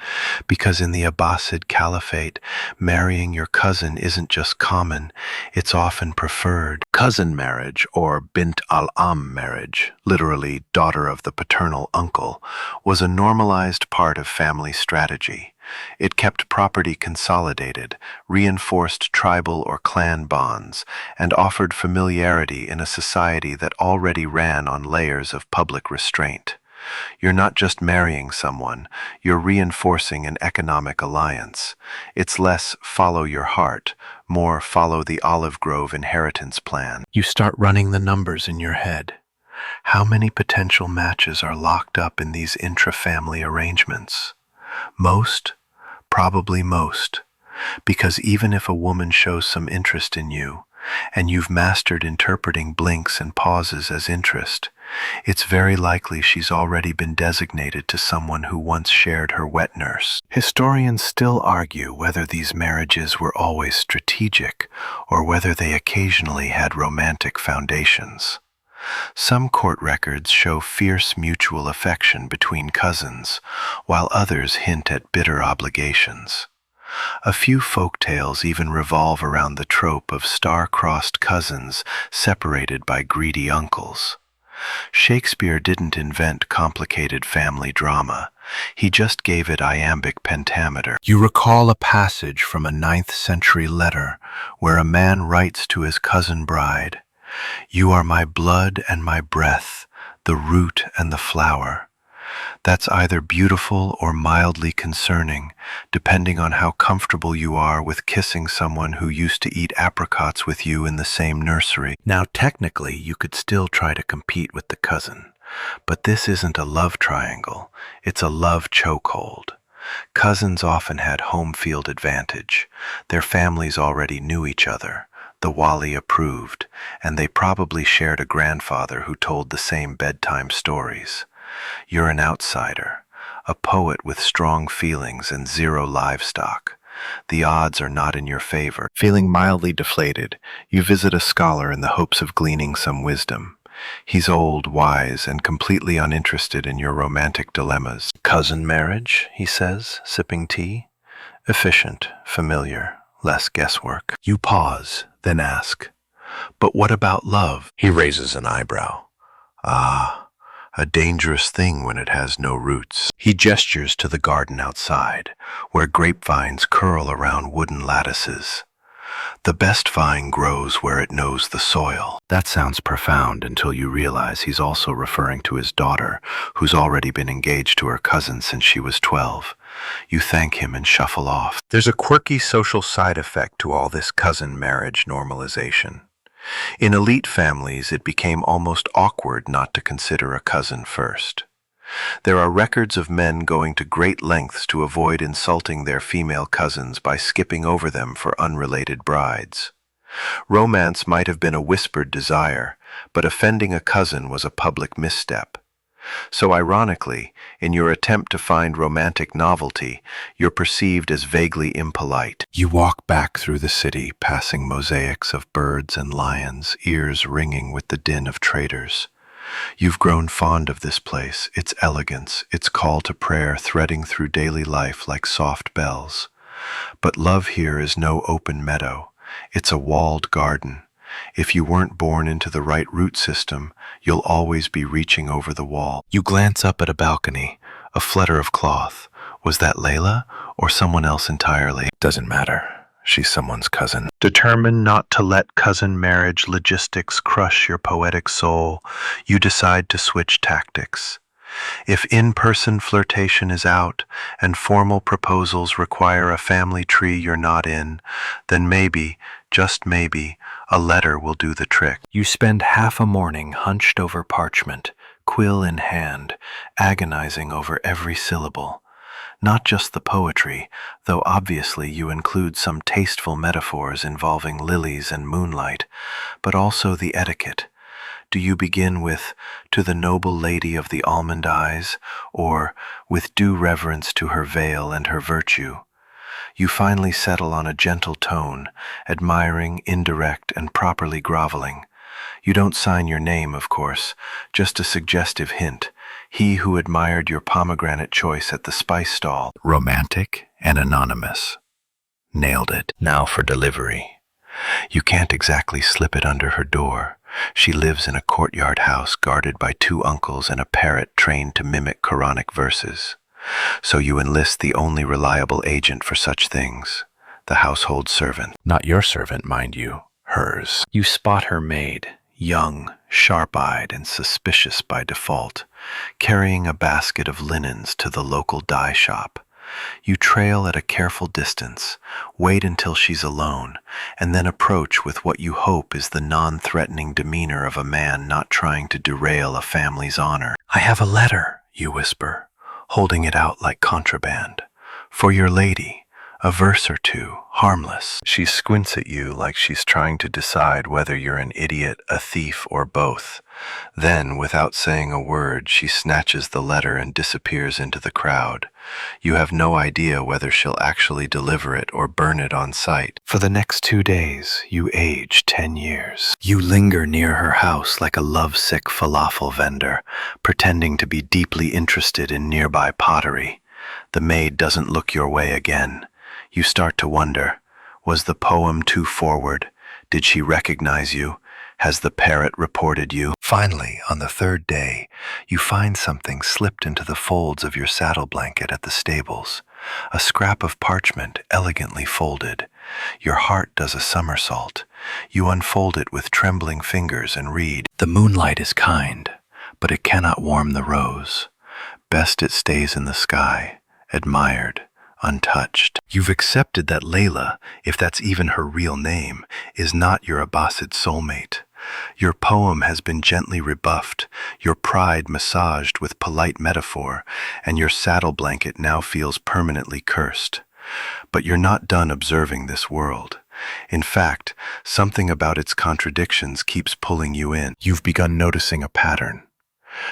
Because in the Abbasid Caliphate, marrying your cousin isn't just common, it's often preferred. Cousin marriage, or bint al-am marriage, literally daughter of the paternal uncle, was a normalized part of family strategy. It kept property consolidated, reinforced tribal or clan bonds, and offered familiarity in a society that already ran on layers of public restraint. You're not just marrying someone, you're reinforcing an economic alliance. It's less follow your heart, more follow the olive grove inheritance plan. You start running the numbers in your head. How many potential matches are locked up in these intra-family arrangements? Most? Probably most, because even if a woman shows some interest in you, and you've mastered interpreting blinks and pauses as interest, it's very likely she's already been designated to someone who once shared her wet nurse. Historians still argue whether these marriages were always strategic or whether they occasionally had romantic foundations. Some court records show fierce mutual affection between cousins, while others hint at bitter obligations. A few folk tales even revolve around the trope of star-crossed cousins separated by greedy uncles. Shakespeare didn't invent complicated family drama. He just gave it iambic pentameter. You recall a passage from a 9th century letter where a man writes to his cousin bride, "You are my blood and my breath, the root and the flower." That's either beautiful or mildly concerning, depending on how comfortable you are with kissing someone who used to eat apricots with you in the same nursery. Now, technically, you could still try to compete with the cousin, but this isn't a love triangle, it's a love chokehold. Cousins often had home field advantage. Their families already knew each other. The wali approved, and they probably shared a grandfather who told the same bedtime stories. You're an outsider, a poet with strong feelings and zero livestock. The odds are not in your favor. Feeling mildly deflated, you visit a scholar in the hopes of gleaning some wisdom. He's old, wise, and completely uninterested in your romantic dilemmas. Cousin marriage, he says, sipping tea. Efficient, familiar, less guesswork. You pause, then ask, "But what about love?" He raises an eyebrow. "Ah, a dangerous thing when it has no roots." He gestures to the garden outside, where grapevines curl around wooden lattices. The best vine grows where it knows the soil. That sounds profound until you realize he's also referring to his daughter, who's already been engaged to her cousin since she was 12. You thank him and shuffle off. There's a quirky social side effect to all this cousin marriage normalization. In elite families, it became almost awkward not to consider a cousin first. There are records of men going to great lengths to avoid insulting their female cousins by skipping over them for unrelated brides. Romance might have been a whispered desire, but offending a cousin was a public misstep. So ironically, in your attempt to find romantic novelty, you're perceived as vaguely impolite. You walk back through the city, passing mosaics of birds and lions, ears ringing with the din of traders. You've grown fond of this place, its elegance, its call to prayer threading through daily life like soft bells. But love here is no open meadow. It's a walled garden. If you weren't born into the right root system, you'll always be reaching over the wall. You glance up at a balcony, a flutter of cloth. Was that Layla or someone else entirely? Doesn't matter. She's someone's cousin. Determined not to let cousin marriage logistics crush your poetic soul, you decide to switch tactics. If in-person flirtation is out and formal proposals require a family tree you're not in, then maybe, just maybe, a letter will do the trick. You spend half a morning hunched over parchment, quill in hand, agonizing over every syllable. Not just the poetry, though obviously you include some tasteful metaphors involving lilies and moonlight, but also the etiquette. Do you begin with, "To the noble lady of the almond eyes," or "With due reverence to her veil and her virtue"? You finally settle on a gentle tone, admiring, indirect, and properly groveling. You don't sign your name, of course, just a suggestive hint. He who admired your pomegranate choice at the spice stall. Romantic and anonymous. Nailed it. Now for delivery. You can't exactly slip it under her door. She lives in a courtyard house guarded by 2 uncles and a parrot trained to mimic Quranic verses. So you enlist the only reliable agent for such things, the household servant. Not your servant, mind you, hers. You spot her maid, young, sharp-eyed, and suspicious by default, carrying a basket of linens to the local dye shop. You trail at a careful distance, wait until she's alone, and then approach with what you hope is the non-threatening demeanor of a man not trying to derail a family's honor. "I have a letter," you whisper, holding it out like contraband. "For your lady, a verse or two, harmless." She squints at you like she's trying to decide whether you're an idiot, a thief, or both. Then, without saying a word, she snatches the letter and disappears into the crowd. You have no idea whether she'll actually deliver it or burn it on sight. For the next 2 days, you age 10 years. You linger near her house like a lovesick falafel vendor, pretending to be deeply interested in nearby pottery. The maid doesn't look your way again. You start to wonder, was the poem too forward? Did she recognize you? Has the parrot reported you? Finally, on the 3rd day, you find something slipped into the folds of your saddle blanket at the stables. A scrap of parchment elegantly folded. Your heart does a somersault. You unfold it with trembling fingers and read, "The moonlight is kind, but it cannot warm the rose. Best it stays in the sky, admired, untouched." You've accepted that Layla, if that's even her real name, is not your Abbasid soulmate. Your poem has been gently rebuffed, your pride massaged with polite metaphor, and your saddle blanket now feels permanently cursed. But you're not done observing this world. In fact, something about its contradictions keeps pulling you in. You've begun noticing a pattern.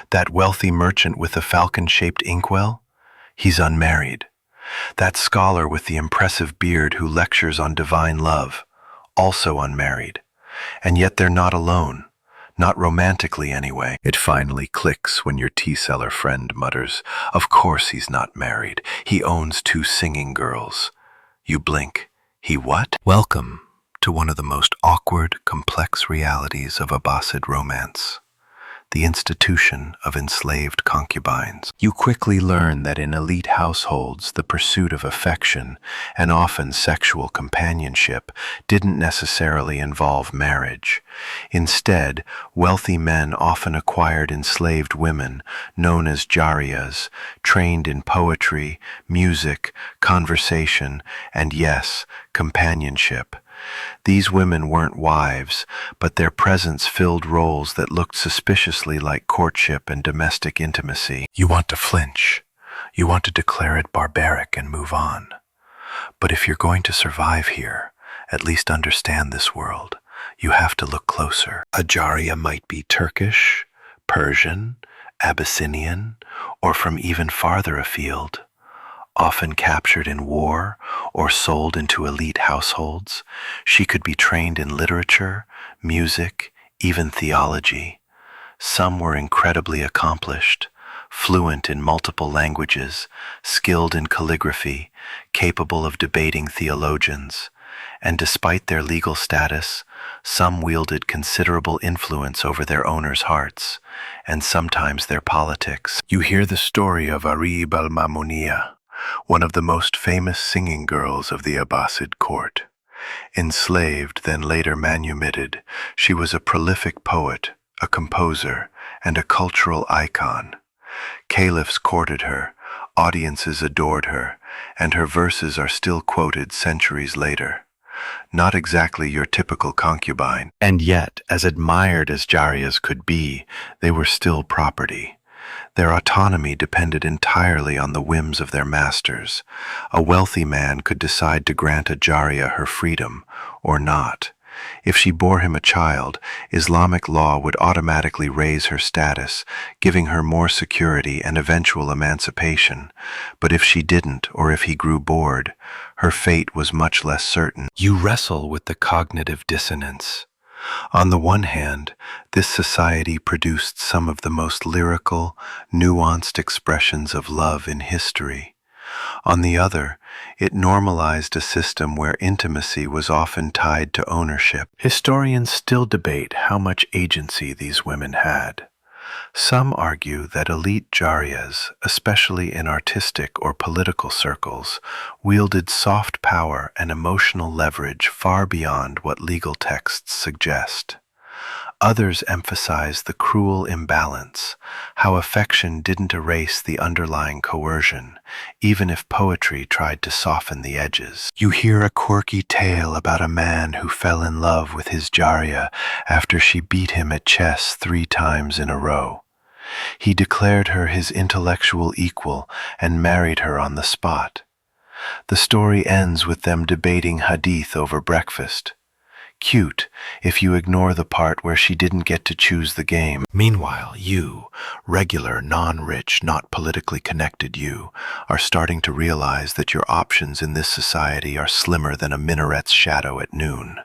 That wealthy merchant with the falcon-shaped inkwell? He's unmarried. That scholar with the impressive beard who lectures on divine love? Also unmarried. And yet they're not alone. Not romantically, anyway. It finally clicks when your tea-seller friend mutters, "Of course he's not married. He owns 2 singing girls." You blink. He what? Welcome to one of the most awkward, complex realities of Abbasid romance. The institution of enslaved concubines. You quickly learn that in elite households, the pursuit of affection and often sexual companionship didn't necessarily involve marriage. Instead, wealthy men often acquired enslaved women, known as jariyas, trained in poetry, music, conversation, and yes, companionship. These women weren't wives, but their presence filled roles that looked suspiciously like courtship and domestic intimacy. You want to flinch. You want to declare it barbaric and move on. But if you're going to survive here, at least understand this world, you have to look closer. A jariya might be Turkish, Persian, Abyssinian, or from even farther afield. Often captured in war or sold into elite households, she could be trained in literature, music, even theology. Some were incredibly accomplished, fluent in multiple languages, skilled in calligraphy, capable of debating theologians. And despite their legal status, some wielded considerable influence over their owners' hearts, and sometimes their politics. You hear the story of Arib al-Mamuniya, one of the most famous singing girls of the Abbasid court. Enslaved, then later manumitted, she was a prolific poet, a composer, and a cultural icon. Caliphs courted her, audiences adored her, and her verses are still quoted centuries later. Not exactly your typical concubine. And yet, as admired as jariyas could be, they were still property. Their autonomy depended entirely on the whims of their masters. A wealthy man could decide to grant a jariya her freedom, or not. If she bore him a child, Islamic law would automatically raise her status, giving her more security and eventual emancipation. But if she didn't, or if he grew bored, her fate was much less certain. You wrestle with the cognitive dissonance. On the one hand, this society produced some of the most lyrical, nuanced expressions of love in history. On the other, it normalized a system where intimacy was often tied to ownership. Historians still debate how much agency these women had. Some argue that elite jariyas, especially in artistic or political circles, wielded soft power and emotional leverage far beyond what legal texts suggest. Others emphasize the cruel imbalance, how affection didn't erase the underlying coercion, even if poetry tried to soften the edges. You hear a quirky tale about a man who fell in love with his jariya after she beat him at chess 3 times in a row. He declared her his intellectual equal and married her on the spot. The story ends with them debating hadith over breakfast. Cute, if you ignore the part where she didn't get to choose the game. Meanwhile, you, regular, non-rich, not politically connected you, are starting to realize that your options in this society are slimmer than a minaret's shadow at noon.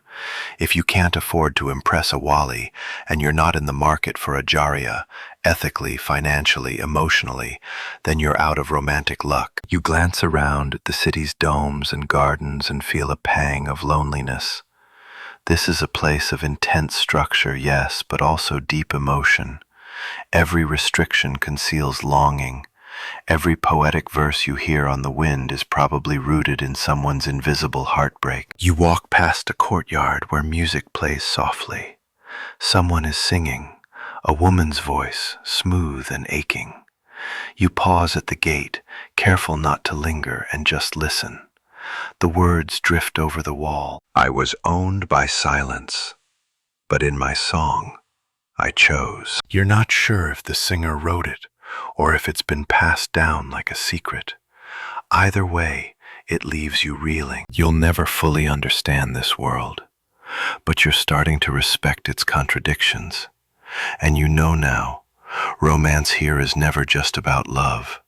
If you can't afford to impress a wali, and you're not in the market for a jariya, ethically, financially, emotionally, then you're out of romantic luck. You glance around at the city's domes and gardens and feel a pang of loneliness. This is a place of intense structure, yes, but also deep emotion. Every restriction conceals longing. Every poetic verse you hear on the wind is probably rooted in someone's invisible heartbreak. You walk past a courtyard where music plays softly. Someone is singing, a woman's voice, smooth and aching. You pause at the gate, careful not to linger and just listen. The words drift over the wall. I was owned by silence, but in my song, I chose. You're not sure if the singer wrote it, or if it's been passed down like a secret. Either way, it leaves you reeling. You'll never fully understand this world, but you're starting to respect its contradictions. And you know now, romance here is never just about love.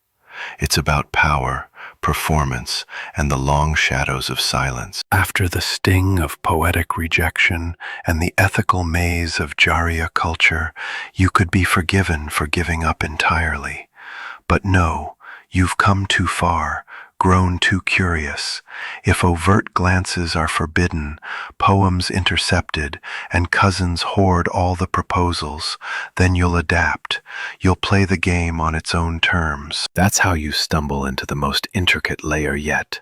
It's about power, performance, and the long shadows of silence. After the sting of poetic rejection and the ethical maze of Jariya culture, you could be forgiven for giving up entirely. But no, you've come too far, grown too curious. If overt glances are forbidden, poems intercepted, and cousins hoard all the proposals, then you'll adapt. You'll play the game on its own terms. That's how you stumble into the most intricate layer yet.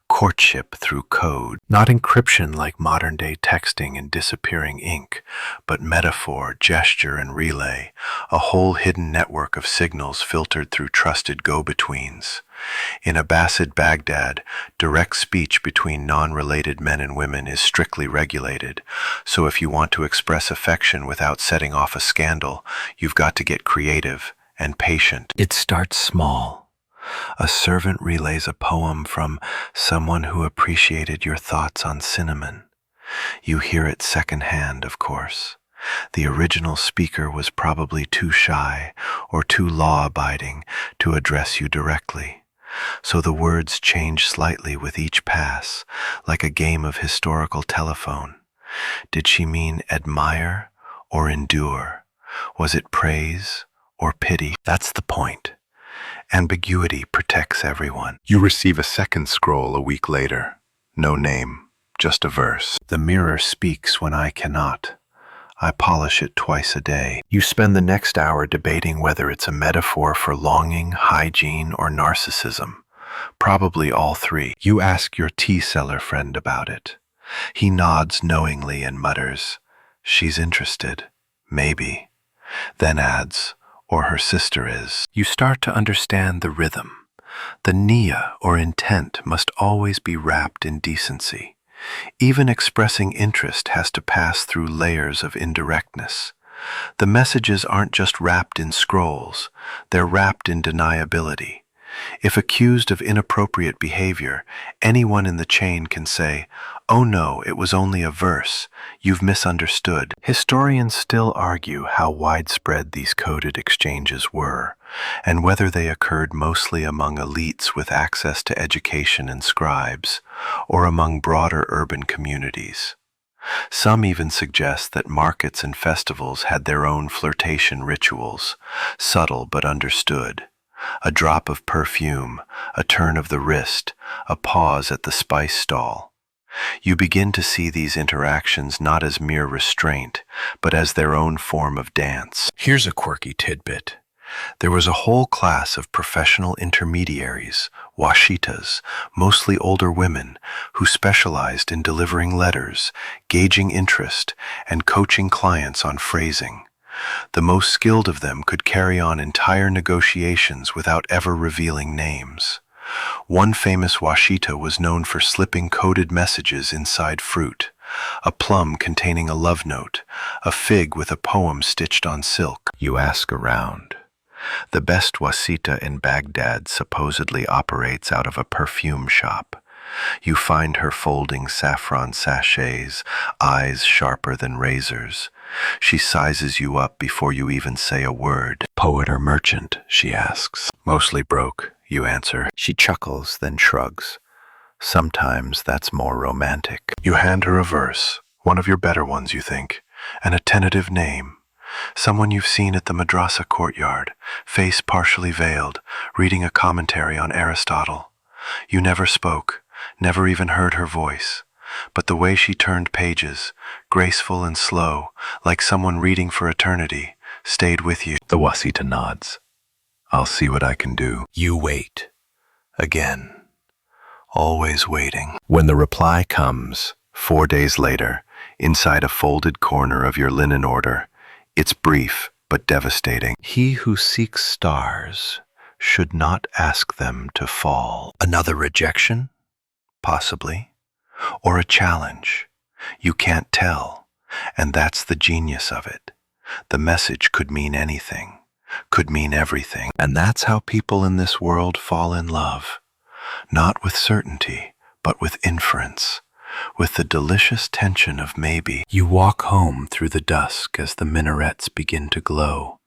Courtship through code. Not encryption like modern-day texting and disappearing ink, but metaphor, gesture, and relay, a whole hidden network of signals filtered through trusted go-betweens. In Abbasid Baghdad, direct speech between non-related men and women is strictly regulated, so if you want to express affection without setting off a scandal, you've got to get creative and patient. It starts small. A servant relays a poem from someone who appreciated your thoughts on cinnamon. You hear it secondhand, of course. The original speaker was probably too shy or too law-abiding to address you directly. So the words change slightly with each pass, like a game of historical telephone. Did she mean admire or endure? Was it praise or pity? That's the point. Ambiguity protects everyone. You receive a second scroll a week later. No name, just a verse. The mirror speaks when I cannot. I polish it twice a day. You spend the next hour debating whether it's a metaphor for longing, hygiene, or narcissism. Probably all three. You ask your tea seller friend about it. He nods knowingly and mutters, "She's interested. Maybe." Then adds, "Or her sister is." You start to understand the rhythm. The niyyah or intent must always be wrapped in decency. Even expressing interest has to pass through layers of indirectness. The messages aren't just wrapped in scrolls, they're wrapped in deniability. If accused of inappropriate behavior, anyone in the chain can say, "Oh no, it was only a verse. You've misunderstood." Historians still argue how widespread these coded exchanges were, and whether they occurred mostly among elites with access to education and scribes, or among broader urban communities. Some even suggest that markets and festivals had their own flirtation rituals, subtle but understood. A drop of perfume, a turn of the wrist, a pause at the spice stall. You begin to see these interactions not as mere restraint, but as their own form of dance. Here's a quirky tidbit. There was a whole class of professional intermediaries, washitas, mostly older women, who specialized in delivering letters, gauging interest, and coaching clients on phrasing. The most skilled of them could carry on entire negotiations without ever revealing names. One famous washita was known for slipping coded messages inside fruit, a plum containing a love note, a fig with a poem stitched on silk. You ask around. The best wasita in Baghdad supposedly operates out of a perfume shop. You find her folding saffron sachets, eyes sharper than razors. She sizes you up before you even say a word. "Poet or merchant?" she asks. "Mostly broke," you answer. She chuckles, then shrugs. Sometimes that's more romantic. You hand her a verse, one of your better ones, you think, and a tentative name. Someone you've seen at the madrasa courtyard, face partially veiled, reading a commentary on Aristotle. You never spoke, never even heard her voice. But the way she turned pages, graceful and slow, like someone reading for eternity, stayed with you. The wasita nods. "I'll see what I can do." You wait. Again. Always waiting. When the reply comes, 4 days later, inside a folded corner of your linen order, it's brief but devastating. "He who seeks stars should not ask them to fall." Another rejection? Possibly. Or a challenge. You can't tell, and that's the genius of it. The message could mean anything, could mean everything, and that's how people in this world fall in love. not with certainty, but with inference, with the delicious tension of maybe. You walk home through the dusk as the minarets begin to glow.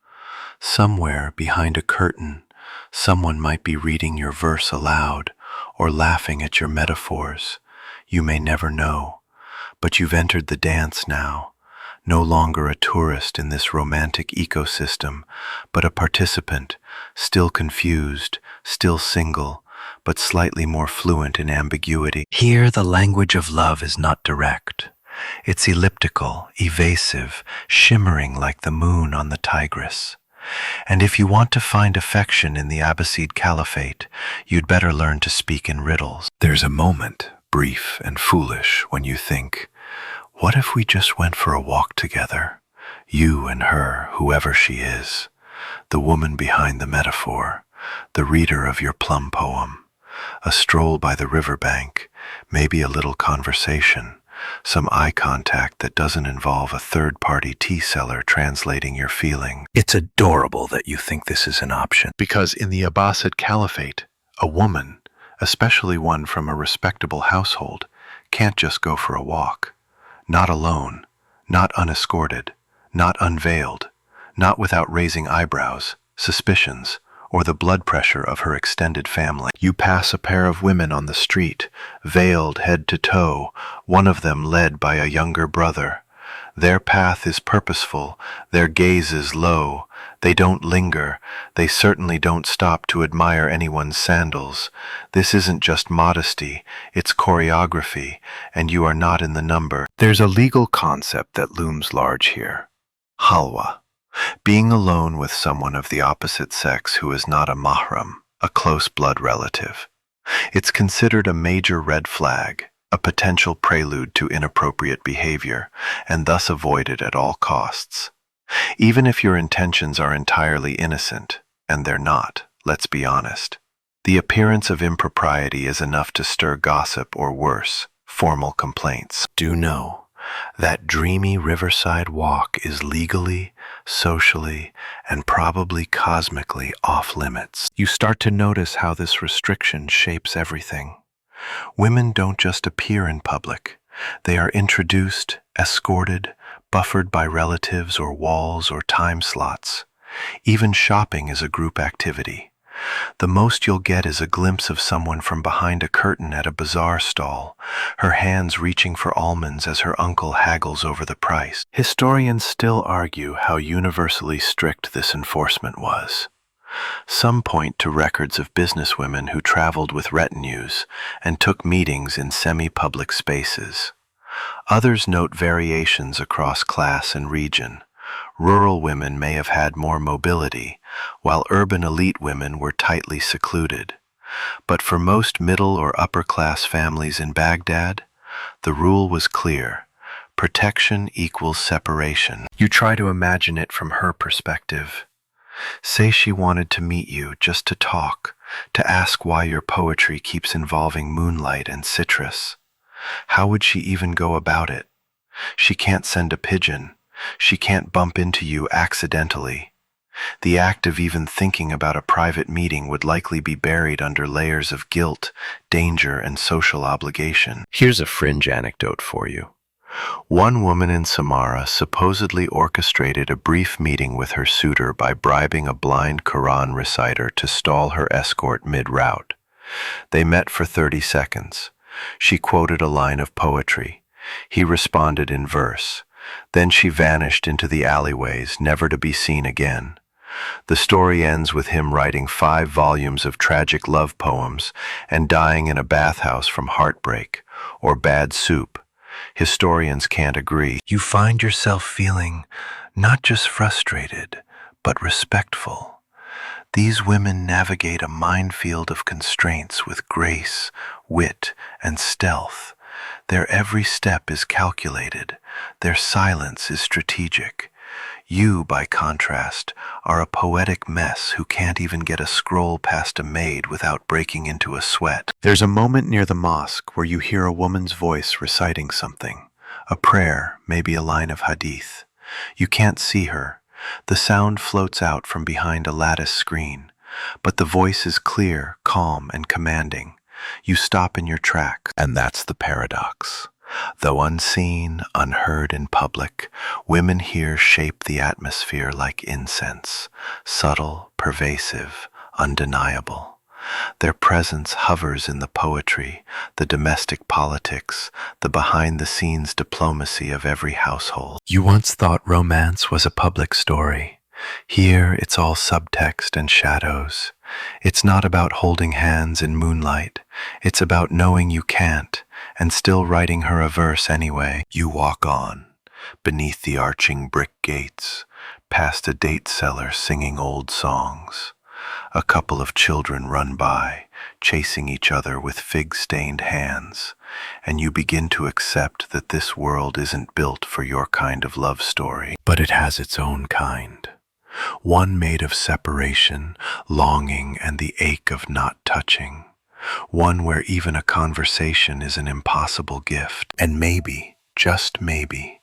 Somewhere behind a curtain, someone might be reading your verse aloud or laughing at your metaphors. You may never know, but you've entered the dance now, no longer a tourist in this romantic ecosystem, but a participant, still confused, still single, but slightly more fluent in ambiguity. Here the language of love is not direct. It's elliptical, evasive, shimmering like the moon on the Tigris. And if you want to find affection in the Abbasid Caliphate, you'd better learn to speak in riddles. There's a moment, brief and foolish, when you think, what if we just went for a walk together? You and her, whoever she is, the woman behind the metaphor, the reader of your plum poem, a stroll by the riverbank, maybe a little conversation, some eye contact that doesn't involve a third-party tea seller translating your feeling. It's adorable that you think this is an option, because in the Abbasid Caliphate, a woman, especially one from a respectable household, can't just go for a walk. Not alone, not unescorted, not unveiled, not without raising eyebrows, suspicions, or the blood pressure of her extended family. You pass a pair of women on the street, veiled head to toe, one of them led by a younger brother. Their path is purposeful, their gaze is low, they don't linger, they certainly don't stop to admire anyone's sandals. This isn't just modesty, it's choreography, and you are not in the number. There's a legal concept that looms large here. Halwa. Being alone with someone of the opposite sex who is not a mahram, a close blood relative. It's considered a major red flag, a potential prelude to inappropriate behavior, and thus avoided at all costs. Even if your intentions are entirely innocent, and they're not, let's be honest, the appearance of impropriety is enough to stir gossip or worse, formal complaints. Do know that dreamy riverside walk is legally, socially, and probably cosmically off limits. You start to notice how this restriction shapes everything. Women don't just appear in public. They are introduced, escorted, buffered by relatives or walls or time slots. Even shopping is a group activity. The most you'll get is a glimpse of someone from behind a curtain at a bazaar stall, her hands reaching for almonds as her uncle haggles over the price. Historians still argue how universally strict this enforcement was. Some point to records of businesswomen who traveled with retinues and took meetings in semi-public spaces. Others note variations across class and region. Rural women may have had more mobility, while urban elite women were tightly secluded. But for most middle or upper-class families in Baghdad, the rule was clear. Protection equals separation. You try to imagine it from her perspective. Say she wanted to meet you just to talk, to ask why your poetry keeps involving moonlight and citrus. How would she even go about it? She can't send a pigeon. She can't bump into you accidentally. The act of even thinking about a private meeting would likely be buried under layers of guilt, danger, and social obligation. Here's a fringe anecdote for you. One woman in Samara supposedly orchestrated a brief meeting with her suitor by bribing a blind Quran reciter to stall her escort mid-route. They met for 30 seconds. She quoted a line of poetry. He responded in verse. Then she vanished into the alleyways, never to be seen again. The story ends with him writing 5 volumes of tragic love poems and dying in a bathhouse from heartbreak or bad soup. Historians can't agree. You find yourself feeling not just frustrated, but respectful. These women navigate a minefield of constraints with grace, wit, and stealth. Their every step is calculated. Their silence is strategic. You, by contrast, are a poetic mess who can't even get a scroll past a maid without breaking into a sweat. There's a moment near the mosque where you hear a woman's voice reciting something, a prayer, maybe a line of hadith. You can't see her. The sound floats out from behind a lattice screen, but the voice is clear, calm, and commanding. You stop in your tracks. And that's the paradox. Though unseen, unheard in public, women here shape the atmosphere like incense, subtle, pervasive, undeniable. Their presence hovers in the poetry, the domestic politics, the behind-the-scenes diplomacy of every household. You once thought romance was a public story. Here it's all subtext and shadows. It's not about holding hands in moonlight. It's about knowing you can't, and still writing her a verse anyway. You walk on, beneath the arching brick gates, past a date seller singing old songs. A couple of children run by, chasing each other with fig-stained hands, and you begin to accept that this world isn't built for your kind of love story, but it has its own kind. One made of separation, longing, and the ache of not touching. One where even a conversation is an impossible gift. And maybe, just maybe,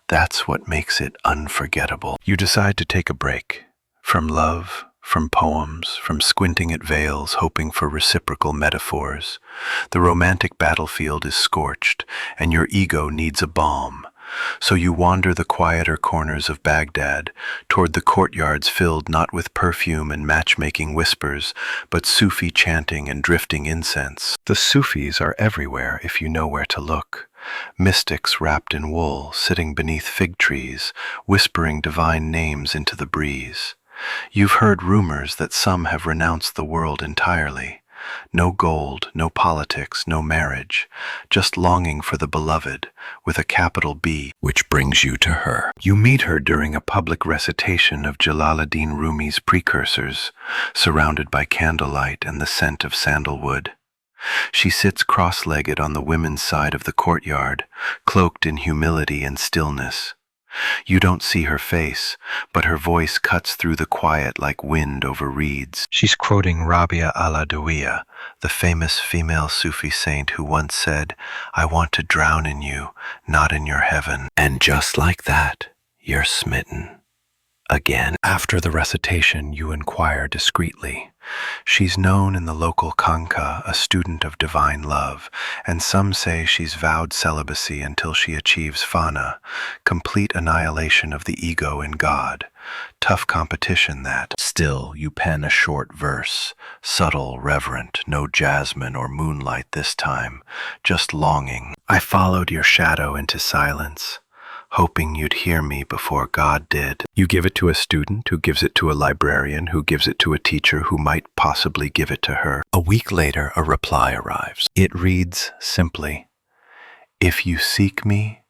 that's what makes it unforgettable. You decide to take a break from love, from poems, from squinting at veils, hoping for reciprocal metaphors. The romantic battlefield is scorched, and your ego needs a balm. So you wander the quieter corners of Baghdad, toward the courtyards filled not with perfume and matchmaking whispers, but Sufi chanting and drifting incense. The Sufis are everywhere if you know where to look. Mystics wrapped in wool, sitting beneath fig trees, whispering divine names into the breeze. You've heard rumors that some have renounced the world entirely. No gold, no politics, no marriage, just longing for the beloved, with a capital B, which brings you to her. You meet her during a public recitation of Jalaluddin Rumi's precursors, surrounded by candlelight and the scent of sandalwood. She sits cross-legged on the women's side of the courtyard, cloaked in humility and stillness. You don't see her face, but her voice cuts through the quiet like wind over reeds. She's quoting Rabia al-Adawiya, the famous female Sufi saint who once said, "I want to drown in you, not in your heaven." And just like that, you're smitten. Again. After the recitation, you inquire discreetly. She's known in the local Khanqa, a student of divine love, and some say she's vowed celibacy until she achieves fana, complete annihilation of the ego in God. Tough competition, that. Still, you pen a short verse, subtle, reverent, no jasmine or moonlight this time, just longing. I followed your shadow into silence, hoping you'd hear me before God did. You give it to a student, who gives it to a librarian, who gives it to a teacher who might possibly give it to her. A week later, a reply arrives. It reads simply, "If you seek me,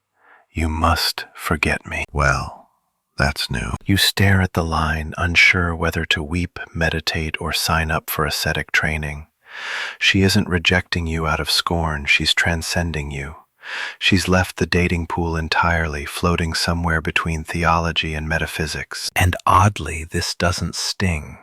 you must forget me." Well, that's new. You stare at the line, unsure whether to weep, meditate, or sign up for ascetic training. She isn't rejecting you out of scorn, she's transcending you. She's left the dating pool entirely, floating somewhere between theology and metaphysics. And oddly, this doesn't sting.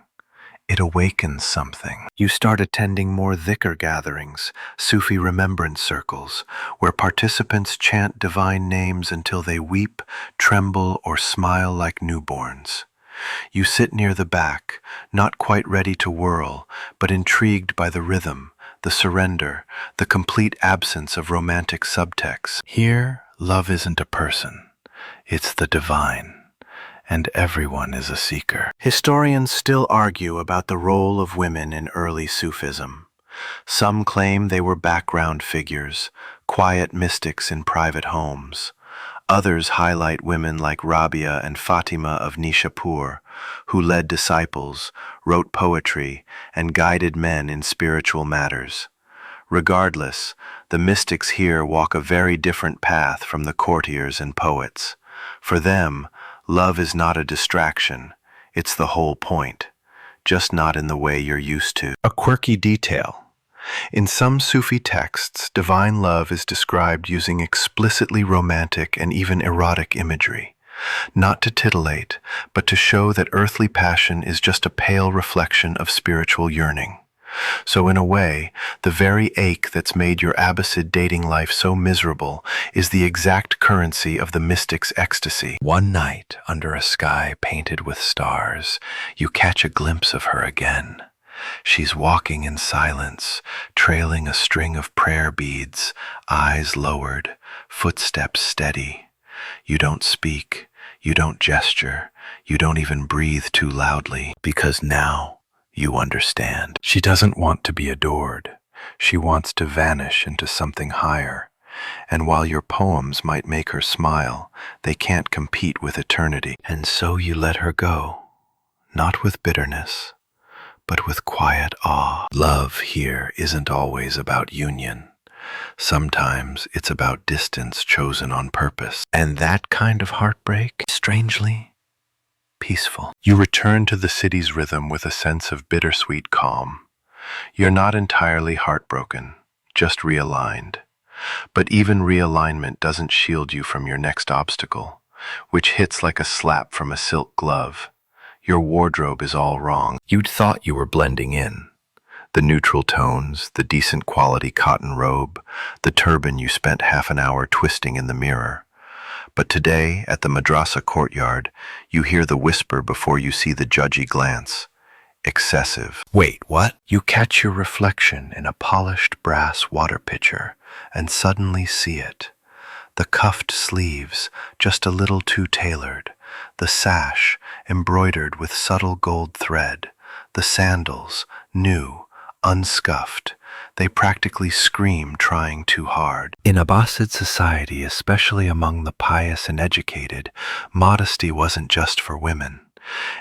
It awakens something. You start attending more dhikr gatherings, Sufi remembrance circles, where participants chant divine names until they weep, tremble, or smile like newborns. You sit near the back, not quite ready to whirl, but intrigued by the rhythm, the surrender, the complete absence of romantic subtext. Here, love isn't a person, it's the divine, and everyone is a seeker. Historians still argue about the role of women in early Sufism. Some claim they were background figures, quiet mystics in private homes. Others highlight women like Rabia and Fatima of Nishapur, who led disciples, wrote poetry, and guided men in spiritual matters. Regardless, the mystics here walk a very different path from the courtiers and poets. For them, love is not a distraction, it's the whole point, just not in the way you're used to. A quirky detail. In some Sufi texts, divine love is described using explicitly romantic and even erotic imagery, not to titillate, but to show that earthly passion is just a pale reflection of spiritual yearning. So in a way, the very ache that's made your Abbasid dating life so miserable is the exact currency of the mystic's ecstasy. One night, under a sky painted with stars, you catch a glimpse of her again. She's walking in silence, trailing a string of prayer beads, eyes lowered, footsteps steady. You don't speak, you don't gesture, you don't even breathe too loudly, because now you understand. She doesn't want to be adored. She wants to vanish into something higher. And while your poems might make her smile, they can't compete with eternity. And so you let her go, not with bitterness, but with quiet awe. Love here isn't always about union. Sometimes it's about distance chosen on purpose. And that kind of heartbreak, strangely peaceful. You return to the city's rhythm with a sense of bittersweet calm. You're not entirely heartbroken, just realigned. But even realignment doesn't shield you from your next obstacle, which hits like a slap from a silk glove. Your wardrobe is all wrong. You'd thought you were blending in. The neutral tones, the decent quality cotton robe, the turban you spent half an hour twisting in the mirror. But today, at the madrasa courtyard, you hear the whisper before you see the judgy glance. Excessive. Wait, what? You catch your reflection in a polished brass water pitcher and suddenly see it. The cuffed sleeves, just a little too tailored, the sash, embroidered with subtle gold thread, the sandals, new, unscuffed. They practically scream trying too hard. In Abbasid society, especially among the pious and educated, modesty wasn't just for women.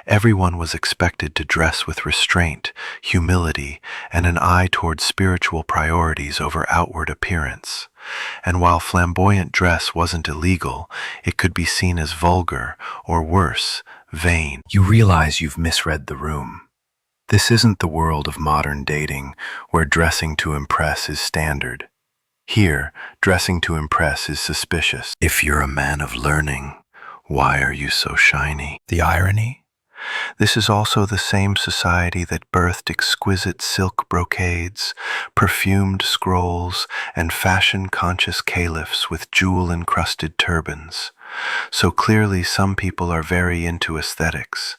Everyone was expected to dress with restraint, humility, and an eye toward spiritual priorities over outward appearance. And while flamboyant dress wasn't illegal, it could be seen as vulgar, or worse, vain. You realize you've misread the room. This isn't the world of modern dating, where dressing to impress is standard. Here, dressing to impress is suspicious. If you're a man of learning, why are you so shiny? The irony? This is also the same society that birthed exquisite silk brocades, perfumed scrolls, and fashion-conscious caliphs with jewel-encrusted turbans. So clearly some people are very into aesthetics.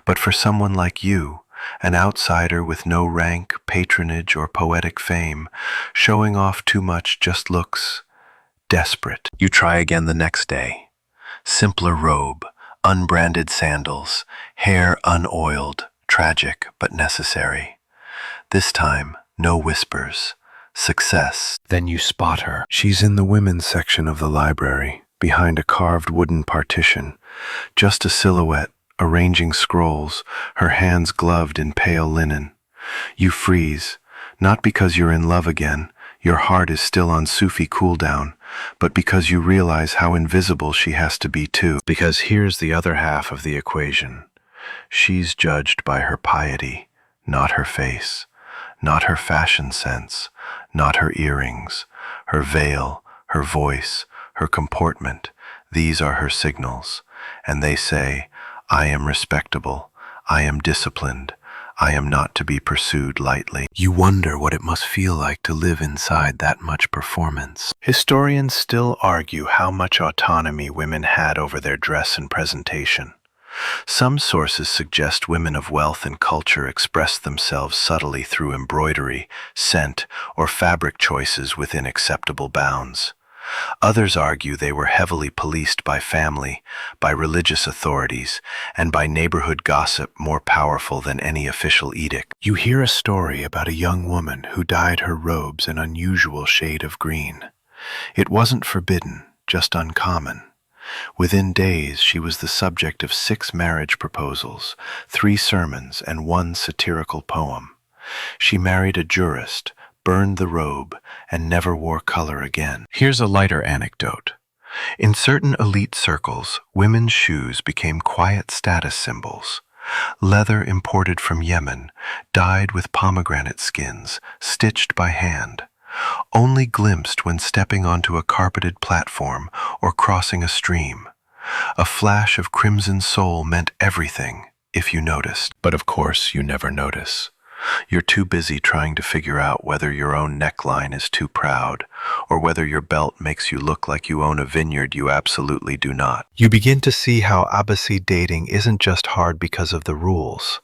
But for someone like you, an outsider with no rank, patronage, or poetic fame, showing off too much just looks desperate. You try again the next day. Simpler robe, unbranded sandals, hair unoiled, tragic but necessary. This time, no whispers. Success. Then you spot her. She's in the women's section of the library, behind a carved wooden partition. Just a silhouette, arranging scrolls, her hands gloved in pale linen. You freeze, not because you're in love again, your heart is still on Sufi cooldown, but because you realize how invisible she has to be too. Because here's the other half of the equation. She's judged by her piety, not her face, not her fashion sense, not her earrings, her veil, her voice, her comportment. These are her signals, and they say, I am respectable, I am disciplined, I am not to be pursued lightly. You wonder what it must feel like to live inside that much performance. Historians still argue how much autonomy women had over their dress and presentation. Some sources suggest women of wealth and culture expressed themselves subtly through embroidery, scent, or fabric choices within acceptable bounds. Others argue they were heavily policed by family, by religious authorities, and by neighborhood gossip more powerful than any official edict. You hear a story about a young woman who dyed her robes an unusual shade of green. It wasn't forbidden, just uncommon. Within days, she was the subject of 6 marriage proposals, 3 sermons, and 1 satirical poem. She married a jurist, burned the robe, and never wore color again. Here's a lighter anecdote. In certain elite circles, women's shoes became quiet status symbols. Leather imported from Yemen, dyed with pomegranate skins, stitched by hand. Only glimpsed when stepping onto a carpeted platform or crossing a stream. A flash of crimson soul meant everything, if you noticed. But of course, you never notice. You're too busy trying to figure out whether your own neckline is too proud, or whether your belt makes you look like you own a vineyard you absolutely do not. You begin to see how Abbasid dating isn't just hard because of the rules.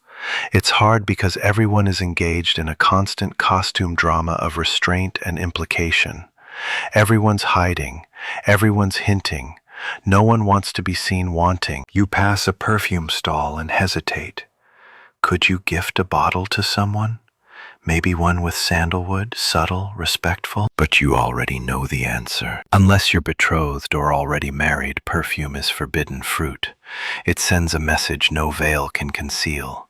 It's hard because everyone is engaged in a constant costume drama of restraint and implication. Everyone's hiding, everyone's hinting. No one wants to be seen wanting. You pass a perfume stall and hesitate. Could you gift a bottle to someone? Maybe one with sandalwood, subtle, respectful? But you already know the answer. Unless you're betrothed or already married, perfume is forbidden fruit. It sends a message no veil can conceal.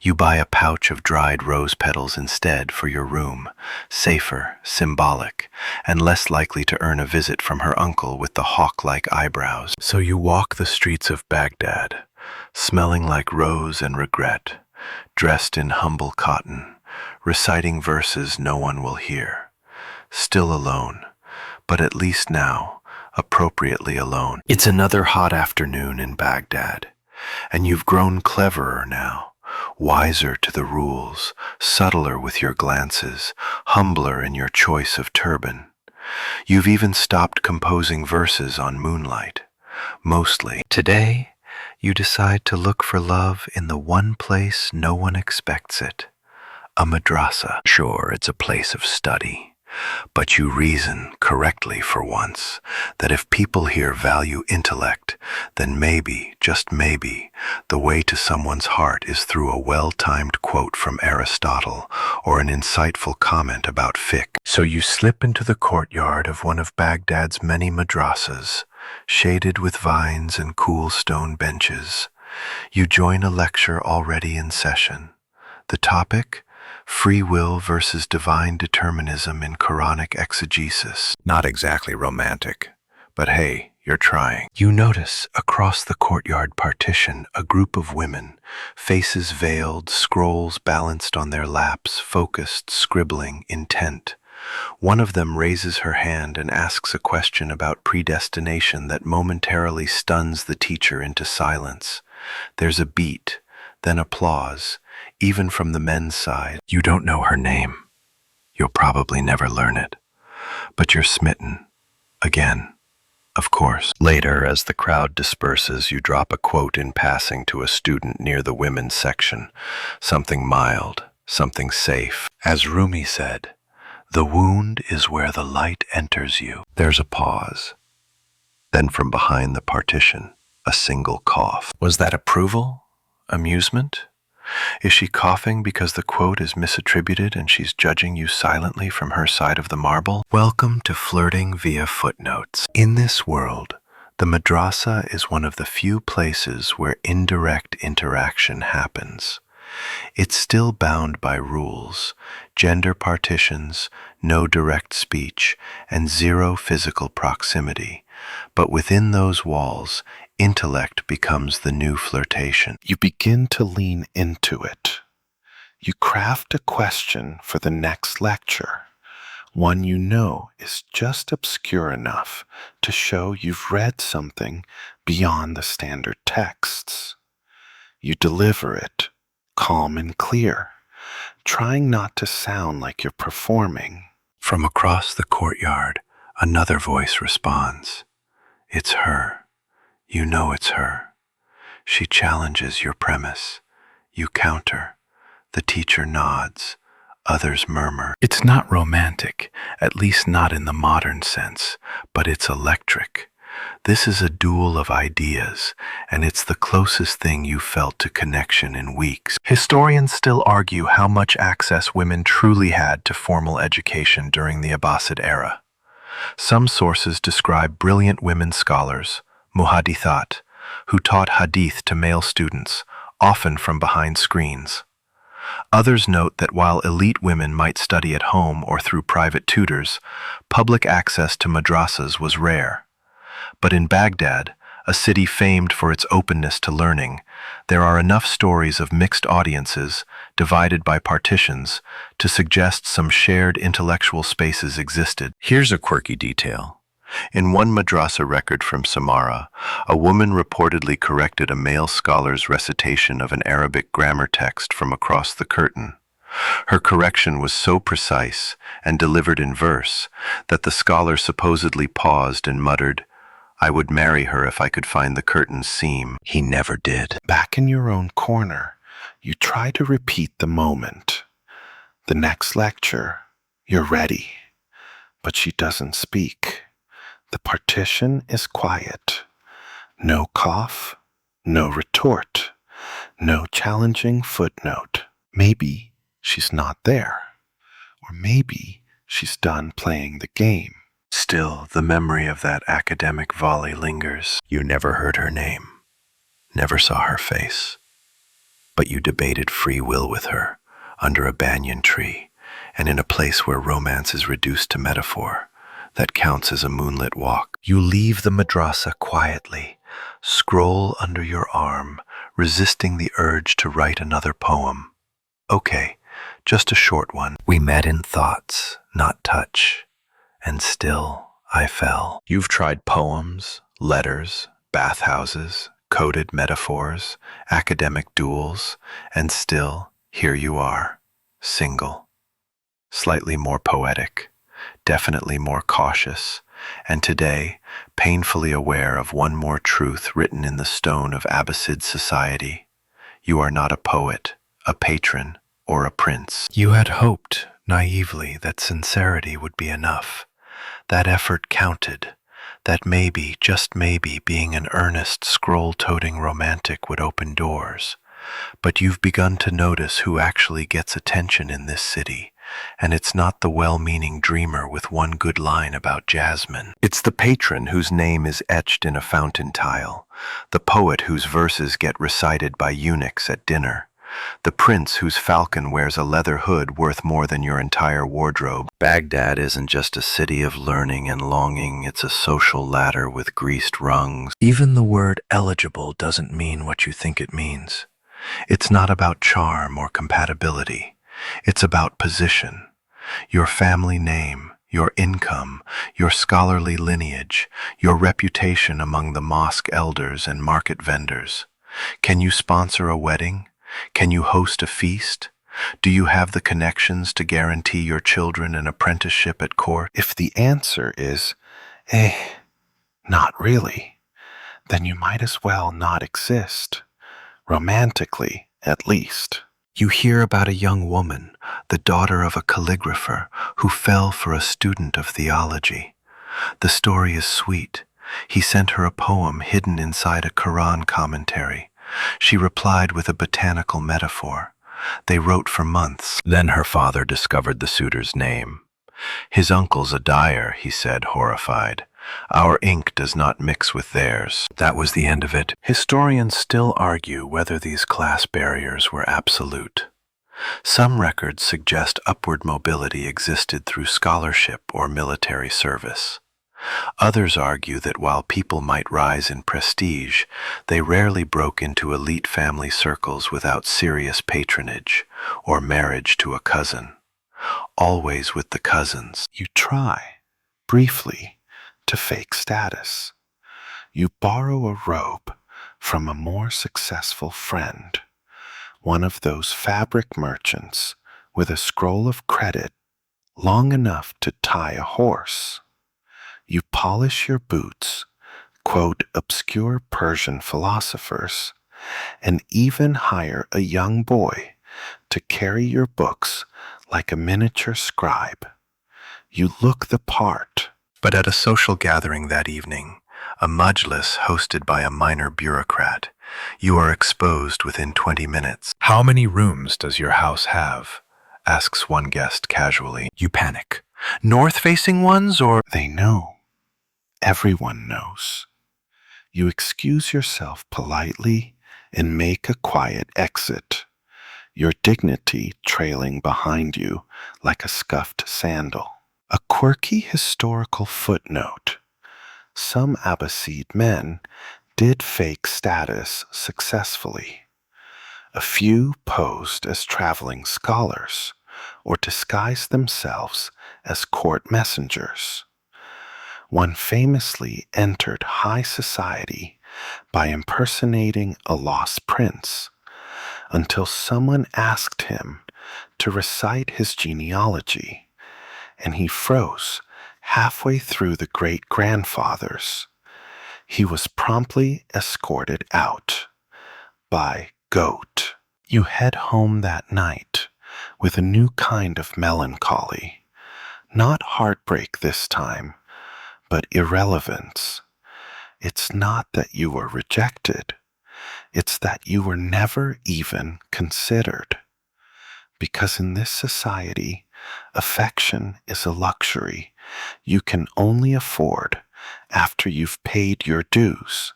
You buy a pouch of dried rose petals instead for your room, safer, symbolic, and less likely to earn a visit from her uncle with the hawk-like eyebrows. So you walk the streets of Baghdad, smelling like rose and regret, dressed in humble cotton, reciting verses no one will hear. Still alone, but at least now, appropriately alone. It's another hot afternoon in Baghdad, and you've grown cleverer now. Wiser to the rules, subtler with your glances, humbler in your choice of turban. You've even stopped composing verses on moonlight. Mostly. Today, you decide to look for love in the one place no one expects it. A madrasa. Sure, it's a place of study. But you reason correctly for once that if people here value intellect, then maybe, just maybe, the way to someone's heart is through a well-timed quote from Aristotle or an insightful comment about fiqh. So you slip into the courtyard of one of Baghdad's many madrasas, shaded with vines and cool stone benches. You join a lecture already in session. The topic? Free will versus divine determinism in Quranic exegesis. Not exactly romantic, but hey, you're trying. You notice across the courtyard partition a group of women, faces veiled, scrolls balanced on their laps, focused, scribbling, intent. One of them raises her hand and asks a question about predestination that momentarily stuns the teacher into silence. There's a beat, then applause, even from the men's side. You don't know her name. You'll probably never learn it. But you're smitten. Again. Of course. Later, as the crowd disperses, you drop a quote in passing to a student near the women's section. Something mild, something safe. As Rumi said, "The wound is where the light enters you." There's a pause. Then from behind the partition, a single cough. Was that approval? Amusement? Is she coughing because the quote is misattributed and she's judging you silently from her side of the marble? Welcome to Flirting via Footnotes. In this world, the madrasa is one of the few places where indirect interaction happens. It's still bound by rules, gender partitions, no direct speech, and zero physical proximity. But within those walls, intellect becomes the new flirtation. You begin to lean into it. You craft a question for the next lecture, one you know is just obscure enough to show you've read something beyond the standard texts. You deliver it, calm and clear, trying not to sound like you're performing. From across the courtyard, another voice responds. It's her. You know it's her. She challenges your premise. You counter. The teacher nods. Others murmur. It's not romantic, at least not in the modern sense, but it's electric. This is a duel of ideas, and it's the closest thing you felt to connection in weeks. Historians still argue how much access women truly had to formal education during the Abbasid era. Some sources describe brilliant women scholars, muhadithat, who taught hadith to male students, often from behind screens. Others note that while elite women might study at home or through private tutors, public access to madrasas was rare. But in Baghdad, a city famed for its openness to learning, there are enough stories of mixed audiences, divided by partitions, to suggest some shared intellectual spaces existed. Here's a quirky detail. In one madrasa record from Samarra, a woman reportedly corrected a male scholar's recitation of an Arabic grammar text from across the curtain. Her correction was so precise and delivered in verse that the scholar supposedly paused and muttered, "I would marry her if I could find the curtain's seam." He never did. Back in your own corner, You try to repeat the moment. The next lecture, you're ready. But she doesn't speak. The partition is quiet. No cough, no retort, no challenging footnote. Maybe she's not there. Or maybe she's done playing the game. Still, the memory of that academic volley lingers. You never heard her name, never saw her face, but you debated free will with her under a banyan tree and in a place where romance is reduced to metaphor that counts as a moonlit walk. You leave the madrasa quietly, scroll under your arm, resisting the urge to write another poem. Okay, just a short one. We met in thoughts, not touch, and still I fell. You've tried poems, letters, bathhouses, coded metaphors, academic duels, and still here you are, single. Slightly more poetic, definitely more cautious, and today painfully aware of one more truth written in the stone of Abbasid society. You are not a poet, a patron, or a prince. You had hoped, naively, that sincerity would be enough. That effort counted, that maybe, just maybe, being an earnest, scroll-toting romantic would open doors. But you've begun to notice who actually gets attention in this city, and it's not the well-meaning dreamer with one good line about Jasmine. It's the patron whose name is etched in a fountain tile, the poet whose verses get recited by eunuchs at dinner, the prince whose falcon wears a leather hood worth more than your entire wardrobe. Baghdad isn't just a city of learning and longing, it's a social ladder with greased rungs. Even the word eligible doesn't mean what you think it means. It's not about charm or compatibility. It's about position. Your family name, your income, your scholarly lineage, your reputation among the mosque elders and market vendors. Can you sponsor a wedding? Can you host a feast? Do you have the connections to guarantee your children an apprenticeship at court? If the answer is, not really, then you might as well not exist. Romantically, at least. You hear about a young woman, the daughter of a calligrapher, who fell for a student of theology. The story is sweet. He sent her a poem hidden inside a Quran commentary. She replied with a botanical metaphor. They wrote for months. Then her father discovered the suitor's name. His uncle's a dyer, he said, horrified. Our ink does not mix with theirs. That was the end of it. Historians still argue whether these class barriers were absolute. Some records suggest upward mobility existed through scholarship or military service. Others argue that while people might rise in prestige, they rarely broke into elite family circles without serious patronage or marriage to a cousin. Always with the cousins. You try, briefly, to fake status. You borrow a robe from a more successful friend, one of those fabric merchants with a scroll of credit long enough to tie a horse. You polish your boots, quote obscure Persian philosophers, and even hire a young boy to carry your books like a miniature scribe. You look the part. But at a social gathering that evening, a majlis hosted by a minor bureaucrat, you are exposed within 20 minutes. How many rooms does your house have? Asks one guest casually. You panic. North-facing ones or? They know. Everyone knows. You excuse yourself politely and make a quiet exit, your dignity trailing behind you like a scuffed sandal. A quirky historical footnote. Some Abbasid men did fake status successfully. A few posed as traveling scholars or disguised themselves as court messengers. One famously entered high society by impersonating a lost prince until someone asked him to recite his genealogy, and he froze halfway through the great-grandfathers. He was promptly escorted out by Goat. You head home that night with a new kind of melancholy. Not heartbreak this time, but irrelevance. It's not that you were rejected, it's that you were never even considered. Because in this society, affection is a luxury you can only afford after you've paid your dues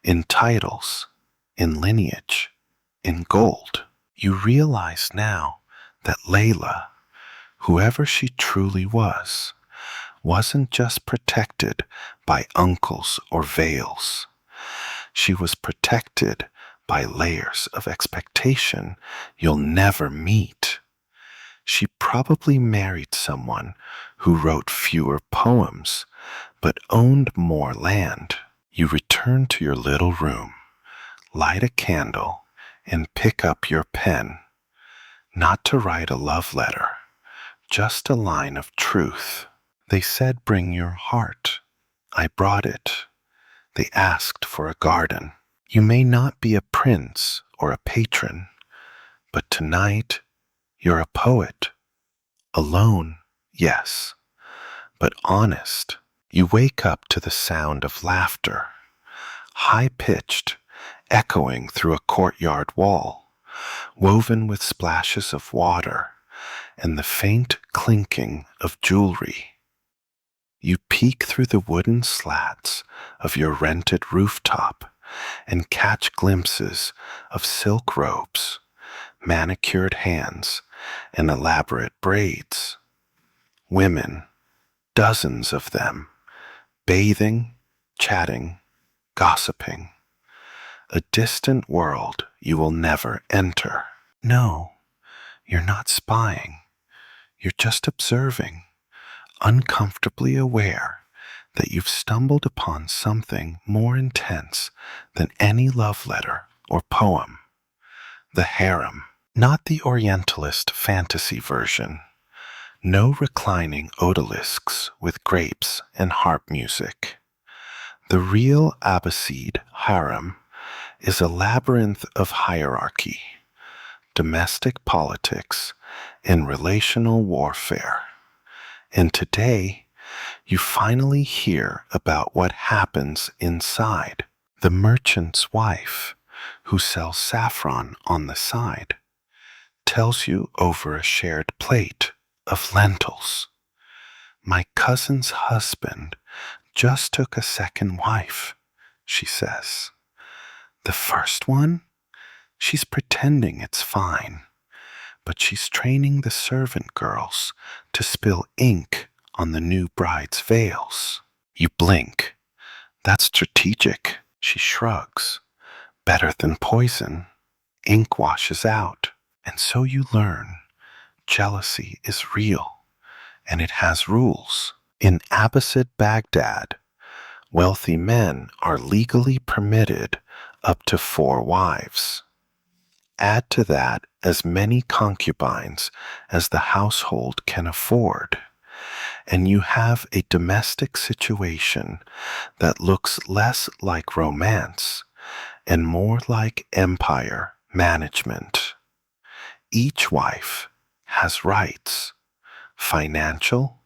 in titles, in lineage, in gold. You realize now that Layla, whoever she truly was, wasn't just protected by uncles or veils. She was protected by layers of expectation you'll never meet. She probably married someone who wrote fewer poems but owned more land. You return to your little room, light a candle, and pick up your pen, not to write a love letter, just a line of truth. They said, "Bring your heart." I brought it. They asked for a garden. You may not be a prince or a patron, but tonight you're a poet. Alone, yes, but honest. You wake up to the sound of laughter, high-pitched, echoing through a courtyard wall, woven with splashes of water and the faint clinking of jewelry. You peek through the wooden slats of your rented rooftop and catch glimpses of silk robes, manicured hands, and elaborate braids. Women, dozens of them, bathing, chatting, gossiping. A distant world you will never enter. No, you're not spying. You're just observing, uncomfortably aware that you've stumbled upon something more intense than any love letter or poem. The harem, not the Orientalist fantasy version. No reclining odalisques with grapes and harp music. The real Abbasid harem is a labyrinth of hierarchy, domestic politics, and relational warfare. And today, you finally hear about what happens inside. The merchant's wife, who sells saffron on the side, tells you over a shared plate of lentils. My cousin's husband just took a second wife, she says. The first one? She's pretending it's fine, but she's training the servant girls to spill ink on the new bride's veils. You blink. That's strategic, she shrugs. Better than poison. Ink washes out. And so you learn jealousy is real, and it has rules. In Abbasid Baghdad, wealthy men are legally permitted up to 4 wives. Add to that as many concubines as the household can afford, and you have a domestic situation that looks less like romance and more like empire management. Each wife has rights, financial,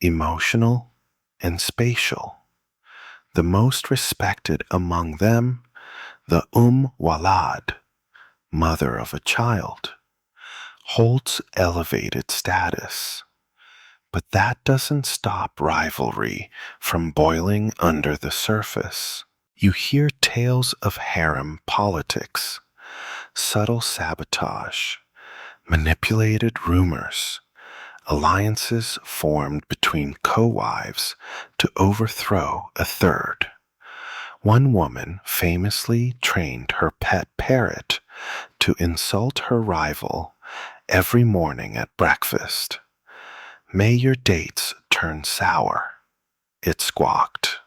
emotional, and spatial. The most respected among them, the Walad, mother of a child, holds elevated status. But that doesn't stop rivalry from boiling under the surface. You hear tales of harem politics, subtle sabotage, manipulated rumors, alliances formed between co-wives to overthrow a third. One woman famously trained her pet parrot to insult her rival every morning at breakfast. "May your dates turn sour," it squawked.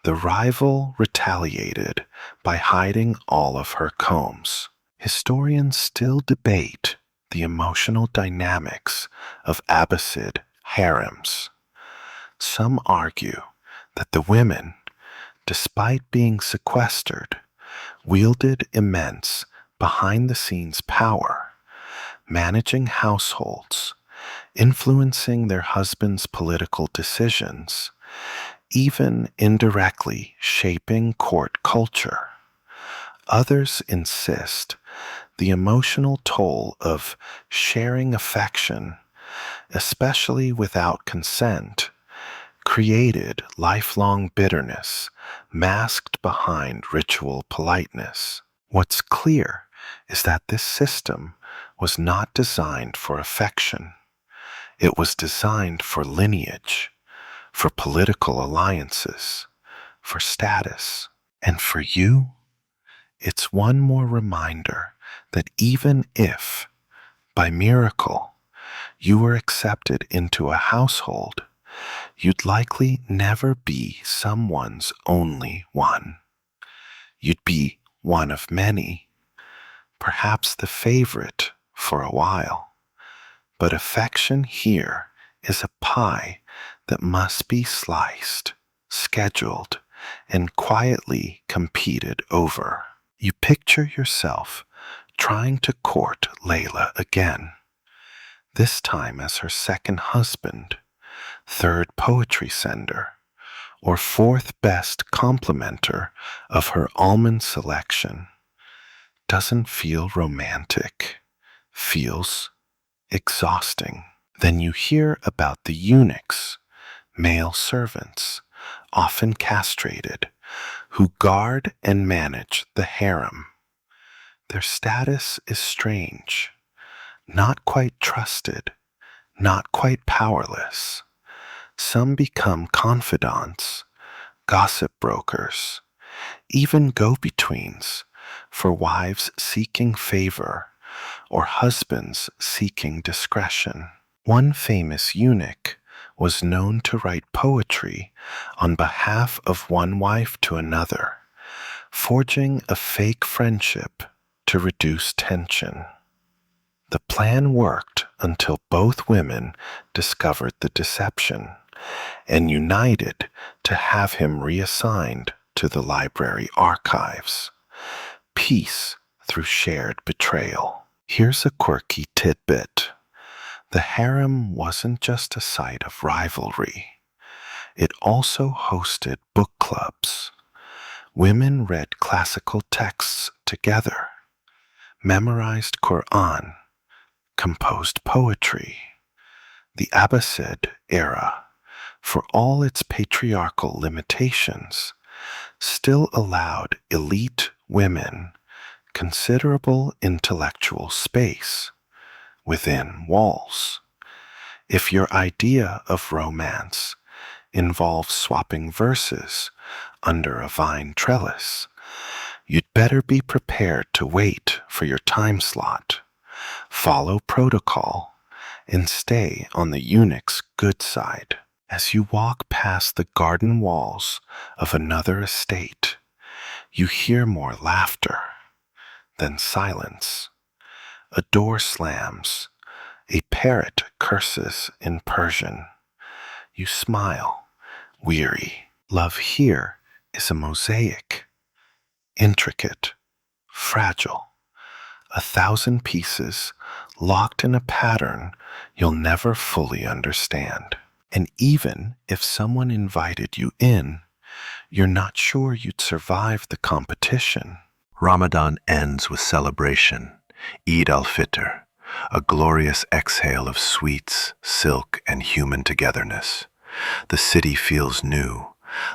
The rival retaliated by hiding all of her combs. Historians still debate the emotional dynamics of Abbasid harems. Some argue that the women, despite being sequestered, wielded immense behind-the-scenes power, managing households, influencing their husbands' political decisions, even indirectly shaping court culture. Others insist the emotional toll of sharing affection, especially without consent, created lifelong bitterness masked behind ritual politeness. What's clear is that this system was not designed for affection. It was designed for lineage, for political alliances, for status. And for you, it's one more reminder that even if, by miracle, you were accepted into a household, you'd likely never be someone's only one. You'd be one of many, perhaps the favorite for a while. But affection here is a pie that must be sliced, scheduled, and quietly competed over. You picture yourself trying to court Layla again, this time as her second husband, third poetry sender, or fourth best complimenter of her almond selection. Doesn't feel romantic, feels exhausting. Then you hear about the eunuchs, male servants, often castrated, who guard and manage the harem. Their status is strange, not quite trusted, not quite powerless. Some become confidants, gossip brokers, even go-betweens for wives seeking favor or husbands seeking discretion. One famous eunuch was known to write poetry on behalf of one wife to another, forging a fake friendship to reduce tension. The plan worked until both women discovered the deception and united to have him reassigned to the library archives. Peace through shared betrayal. Here's a quirky tidbit. The harem wasn't just a site of rivalry. It also hosted book clubs. Women read classical texts together, memorized Quran, composed poetry. The Abbasid era, for all its patriarchal limitations, still allowed elite women considerable intellectual space within walls. If your idea of romance involves swapping verses under a vine trellis, you'd better be prepared to wait for your time slot, follow protocol, and stay on the eunuch's good side. As you walk past the garden walls of another estate, you hear more laughter than silence. A door slams. A parrot curses in Persian. You smile, weary. Love here is a mosaic, intricate, fragile, 1,000 pieces locked in a pattern you'll never fully understand. And even if someone invited you in, you're not sure you'd survive the competition. Ramadan ends with celebration, Eid al-Fitr, a glorious exhale of sweets, silk, and human togetherness. The city feels new.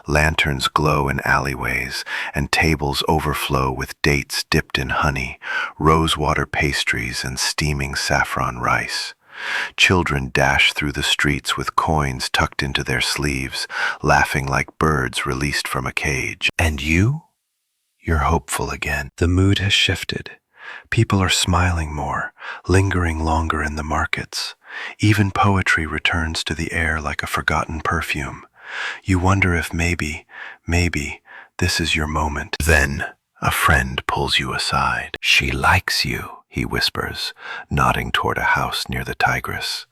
Lanterns glow in alleyways, and tables overflow with dates dipped in honey, rosewater pastries, and steaming saffron rice. Children dash through the streets with coins tucked into their sleeves, laughing like birds released from a cage. And you? You're hopeful again. The mood has shifted. People are smiling more, lingering longer in the markets. Even poetry returns to the air like a forgotten perfume. You wonder if maybe, this is your moment. Then, a friend pulls you aside. She likes you, he whispers, nodding toward a house near the Tigris.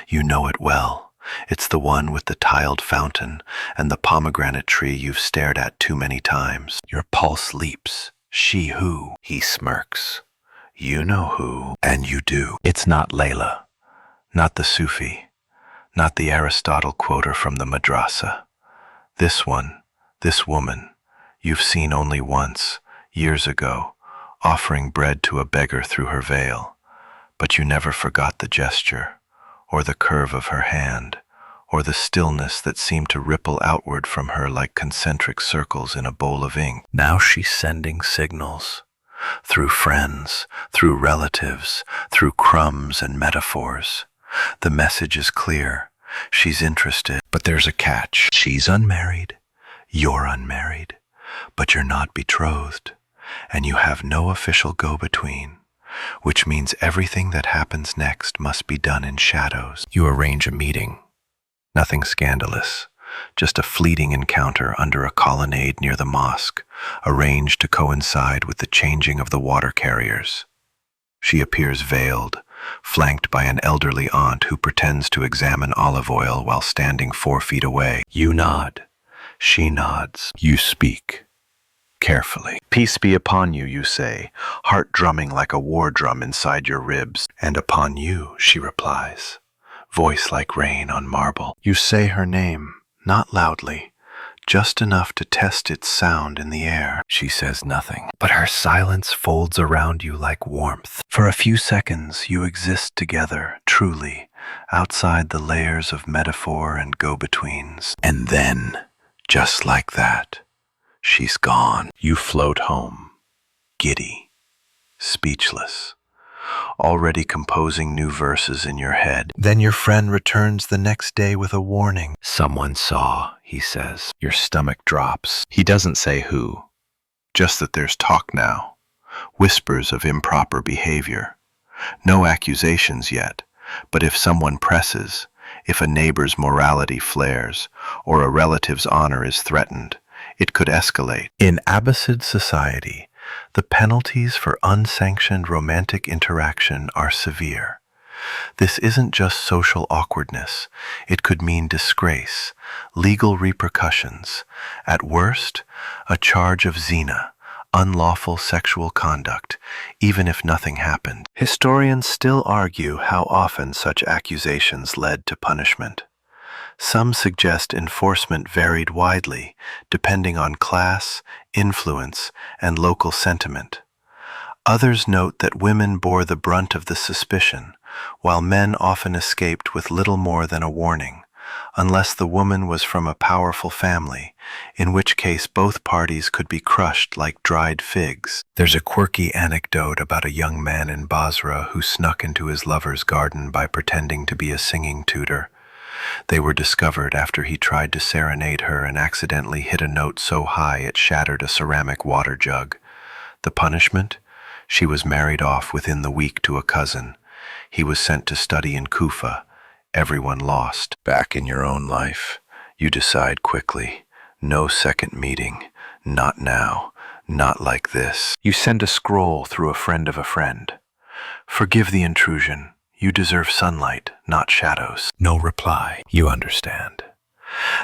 You know it well. It's the one with the tiled fountain and the pomegranate tree you've stared at too many times. Your pulse leaps. She who? He smirks. You know who, and you do. It's not Layla, not the Sufi, not the Aristotle quoter from the madrasa. This one, this woman, you've seen only once, years ago, offering bread to a beggar through her veil, but you never forgot the gesture, or the curve of her hand, or the stillness that seemed to ripple outward from her like concentric circles in a bowl of ink. Now she's sending signals. Through friends, through relatives, through crumbs and metaphors. The message is clear. She's interested, but there's a catch. She's unmarried. You're unmarried. But you're not betrothed. And you have no official go-between, which means everything that happens next must be done in shadows. You arrange a meeting. Nothing scandalous. Just a fleeting encounter under a colonnade near the mosque, arranged to coincide with the changing of the water carriers. She appears veiled, flanked by an elderly aunt who pretends to examine olive oil while standing 4 feet away. You nod. She nods. You speak. Carefully. Peace be upon you, you say, heart drumming like a war drum inside your ribs. And upon you, she replies, voice like rain on marble. You say her name. Not loudly, just enough to test its sound in the air. She says nothing, but her silence folds around you like warmth. For a few seconds, you exist together, truly, outside the layers of metaphor and go-betweens. And then, just like that, she's gone. You float home, giddy, speechless, already composing new verses in your head. Then your friend returns the next day with a warning. Someone saw, he says. Your stomach drops. He doesn't say who, just that there's talk now. Whispers of improper behavior. No accusations yet, but if someone presses, if a neighbor's morality flares, or a relative's honor is threatened, it could escalate. In Abbasid society, the penalties for unsanctioned romantic interaction are severe. This isn't just social awkwardness. It could mean disgrace, legal repercussions. At worst, a charge of zina, unlawful sexual conduct, even if nothing happened. Historians still argue how often such accusations led to punishment. Some suggest enforcement varied widely, depending on class, influence, and local sentiment. Others note that women bore the brunt of the suspicion, while men often escaped with little more than a warning, unless the woman was from a powerful family, in which case both parties could be crushed like dried figs. There's a quirky anecdote about a young man in Basra who snuck into his lover's garden by pretending to be a singing tutor. They were discovered after he tried to serenade her and accidentally hit a note so high it shattered a ceramic water jug. The punishment? She was married off within the week to a cousin. He was sent to study in Kufa. Everyone lost. Back in your own life, you decide quickly. No second meeting. Not now. Not like this. You send a scroll through a friend of a friend. Forgive the intrusion. You deserve sunlight, not shadows. No reply. You understand.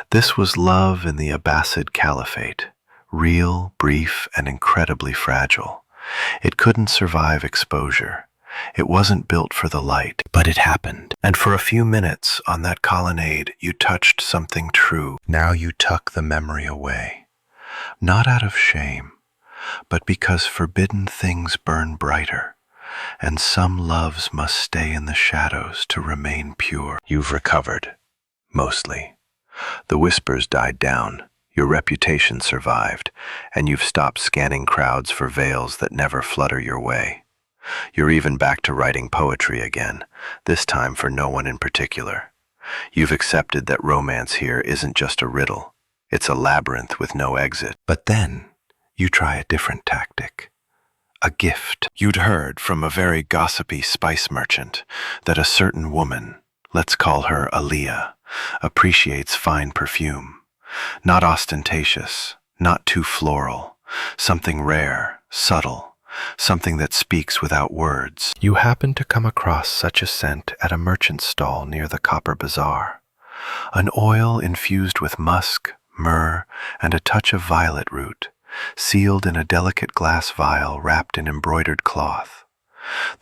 This was love in the Abbasid Caliphate. Real, brief, and incredibly fragile. It couldn't survive exposure. It wasn't built for the light, but it happened. And for a few minutes on that colonnade, you touched something true. Now you tuck the memory away. Not out of shame, but because forbidden things burn brighter, and some loves must stay in the shadows to remain pure. You've recovered. Mostly. The whispers died down. Your reputation survived, and you've stopped scanning crowds for veils that never flutter your way. You're even back to writing poetry again, this time for no one in particular. You've accepted that romance here isn't just a riddle. It's a labyrinth with no exit. But then, you try a different tactic. A gift. You'd heard from a very gossipy spice merchant that a certain woman, let's call her Aliyah, appreciates fine perfume. Not ostentatious, not too floral, something rare, subtle, something that speaks without words. You happen to come across such a scent at a merchant's stall near the Copper Bazaar. An oil infused with musk, myrrh, and a touch of violet root, sealed in a delicate glass vial wrapped in embroidered cloth.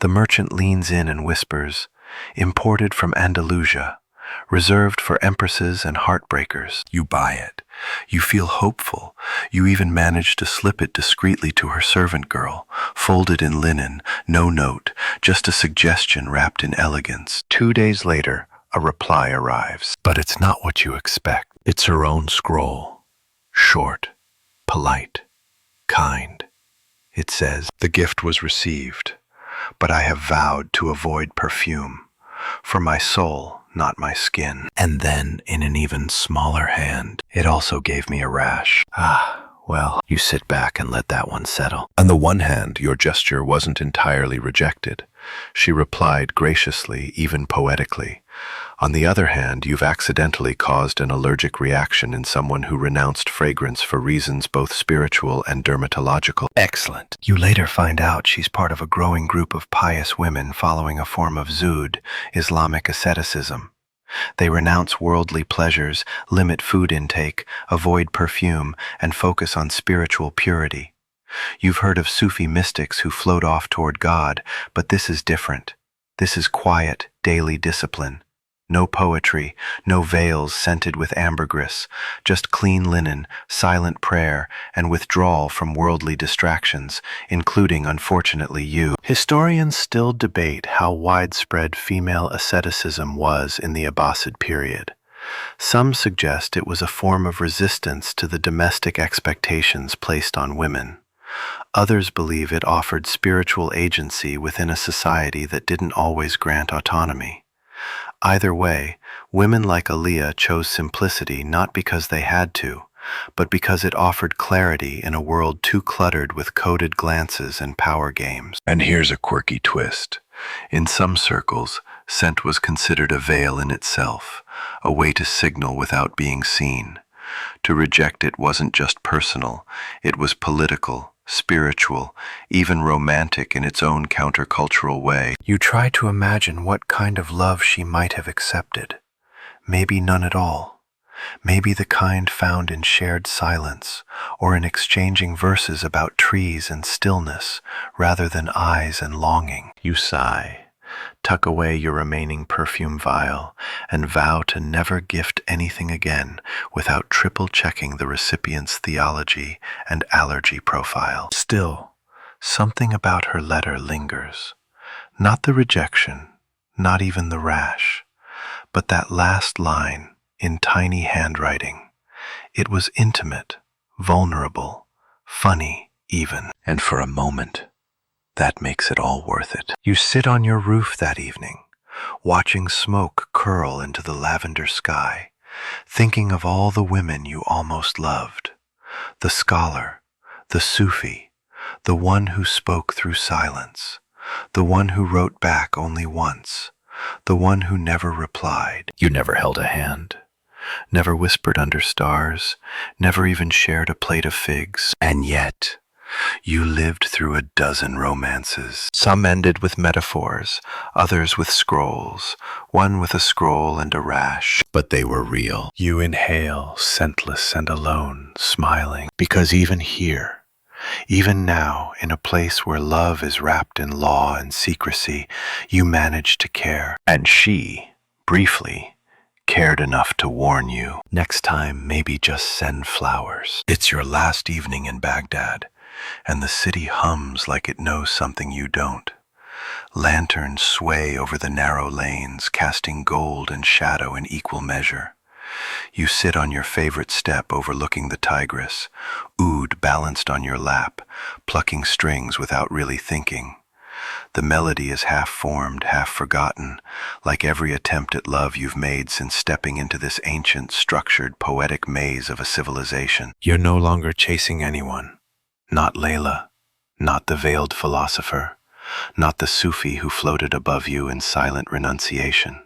The merchant leans in and whispers, "Imported from Andalusia, reserved for empresses and heartbreakers." You buy it. You feel hopeful. You even manage to slip it discreetly to her servant girl, folded in linen, no note, just a suggestion wrapped in elegance. 2 days later, a reply arrives. But it's not what you expect. It's her own scroll. Short, polite, kind. It says, "The gift was received, but I have vowed to avoid perfume. For my soul, not my skin." And then, in an even smaller hand, "It also gave me a rash." Well, you sit back and let that one settle. On the one hand, your gesture wasn't entirely rejected. She replied graciously, even poetically. On the other hand, you've accidentally caused an allergic reaction in someone who renounced fragrance for reasons both spiritual and dermatological. Excellent. You later find out she's part of a growing group of pious women following a form of zuhd, Islamic asceticism. They renounce worldly pleasures, limit food intake, avoid perfume, and focus on spiritual purity. You've heard of Sufi mystics who float off toward God, but this is different. This is quiet, daily discipline. No poetry, no veils scented with ambergris, just clean linen, silent prayer, and withdrawal from worldly distractions, including, unfortunately, you. Historians still debate how widespread female asceticism was in the Abbasid period. Some suggest it was a form of resistance to the domestic expectations placed on women. Others believe it offered spiritual agency within a society that didn't always grant autonomy. Either way, women like Aliyah chose simplicity not because they had to, but because it offered clarity in a world too cluttered with coded glances and power games. And here's a quirky twist. In some circles, scent was considered a veil in itself, a way to signal without being seen. To reject it wasn't just personal, it was political, spiritual, even romantic in its own countercultural way. You try to imagine what kind of love she might have accepted. Maybe none at all. Maybe the kind found in shared silence, or in exchanging verses about trees and stillness, rather than eyes and longing. You sigh, tuck away your remaining perfume vial, and vow to never gift anything again without triple-checking the recipient's theology and allergy profile. Still, something about her letter lingers. Not the rejection, not even the rash, but that last line in tiny handwriting. It was intimate, vulnerable, funny even, and for a moment, that makes it all worth it. You sit on your roof that evening, watching smoke curl into the lavender sky, thinking of all the women you almost loved. The scholar, the Sufi, the one who spoke through silence, the one who wrote back only once, the one who never replied. You never held a hand, never whispered under stars, never even shared a plate of figs, and yet you lived through a dozen romances. Some ended with metaphors, others with scrolls, one with a scroll and a rash. But they were real. You inhale, scentless and alone, smiling. Because even here, even now, in a place where love is wrapped in law and secrecy, you manage to care. And she, briefly, cared enough to warn you. Next time, maybe just send flowers. It's your last evening in Baghdad, and the city hums like it knows something you don't. Lanterns sway over the narrow lanes, casting gold and shadow in equal measure. You sit on your favorite step overlooking the Tigris, oud balanced on your lap, plucking strings without really thinking. The melody is half formed, half forgotten, like every attempt at love you've made since stepping into this ancient, structured, poetic maze of a civilization. You're no longer chasing anyone. Not Layla, not the veiled philosopher, not the Sufi who floated above you in silent renunciation.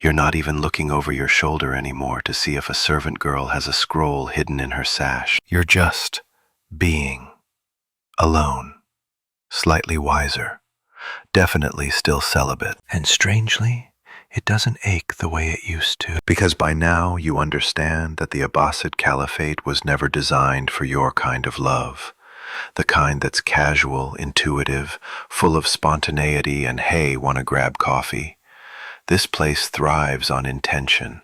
You're not even looking over your shoulder anymore to see if a servant girl has a scroll hidden in her sash. You're just being, alone, slightly wiser, definitely still celibate. And strangely, it doesn't ache the way it used to. Because by now you understand that the Abbasid Caliphate was never designed for your kind of love. the kind that's casual, intuitive, full of spontaneity and hey, wanna grab coffee. This place thrives on intention,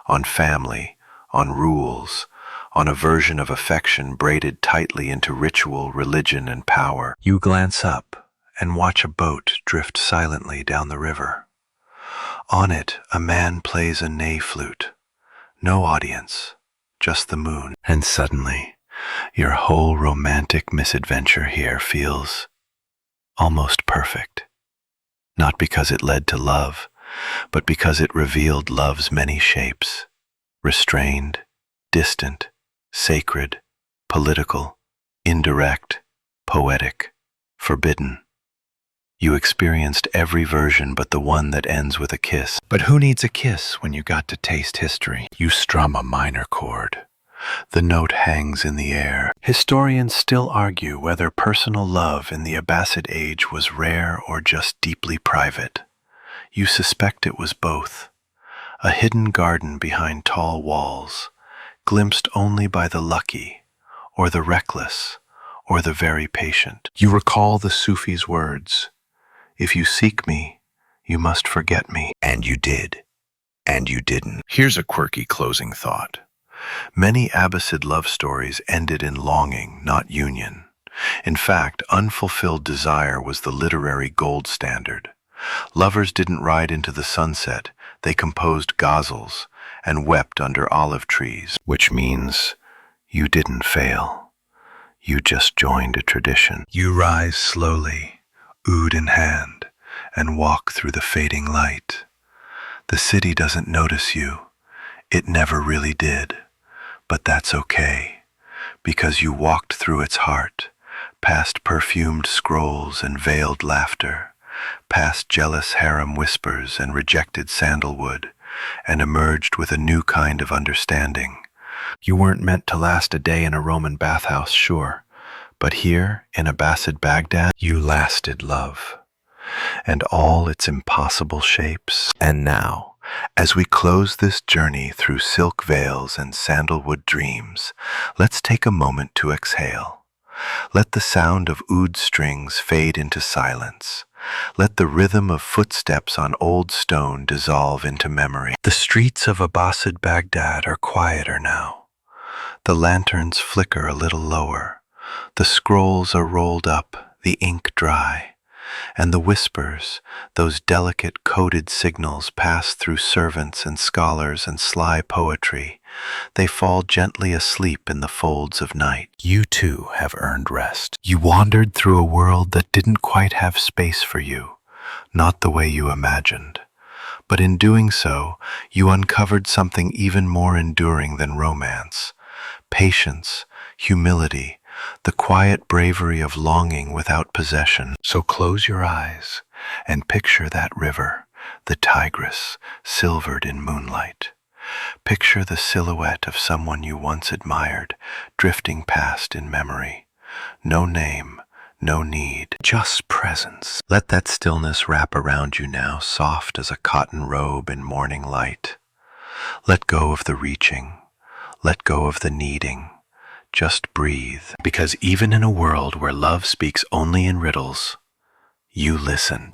on family, on rules, on a version of affection braided tightly into ritual, religion, and power. You glance up and watch a boat drift silently down the river. On it, a man plays a ney flute. No audience, just the moon. And suddenly, your whole romantic misadventure here feels almost perfect. Not because it led to love, but because it revealed love's many shapes. Restrained, distant, sacred, political, indirect, poetic, forbidden. You experienced every version but the one that ends with a kiss. But who needs a kiss when you got to taste history? You strum a minor chord. The note hangs in the air. Historians still argue whether personal love in the Abbasid age was rare or just deeply private. You suspect it was both. A hidden garden behind tall walls, glimpsed only by the lucky, or the reckless, or the very patient. You recall the Sufi's words, "If you seek me, you must forget me." And you did. And you didn't. Here's a quirky closing thought. Many Abbasid love stories ended in longing, not union. In fact, unfulfilled desire was the literary gold standard. Lovers didn't ride into the sunset, they composed ghazals and wept under olive trees. Which means you didn't fail. You just joined a tradition. You rise slowly, oud in hand, and walk through the fading light. The city doesn't notice you. It never really did. But that's okay, because you walked through its heart, past perfumed scrolls and veiled laughter, past jealous harem whispers and rejected sandalwood, and emerged with a new kind of understanding. You weren't meant to last a day in a Roman bathhouse, sure, but here, in Abbasid Baghdad, you lasted love, and all its impossible shapes. And now, as we close this journey through silk veils and sandalwood dreams, let's take a moment to exhale. Let the sound of oud strings fade into silence. Let the rhythm of footsteps on old stone dissolve into memory. The streets of Abbasid Baghdad are quieter now. The lanterns flicker a little lower. The scrolls are rolled up, the ink dry. And the whispers, those delicate coded signals pass through servants and scholars and sly poetry. They fall gently asleep in the folds of night. You too have earned rest. You wandered through a world that didn't quite have space for you, not the way you imagined. But in doing so, you uncovered something even more enduring than romance. Patience, humility, the quiet bravery of longing without possession. So close your eyes and picture that river, the Tigris, silvered in moonlight. Picture the silhouette of someone you once admired, drifting past in memory. No name, no need, just presence. Let that stillness wrap around you now, soft as a cotton robe in morning light. Let go of the reaching, let go of the needing. Just breathe, because even in a world where love speaks only in riddles, you listened.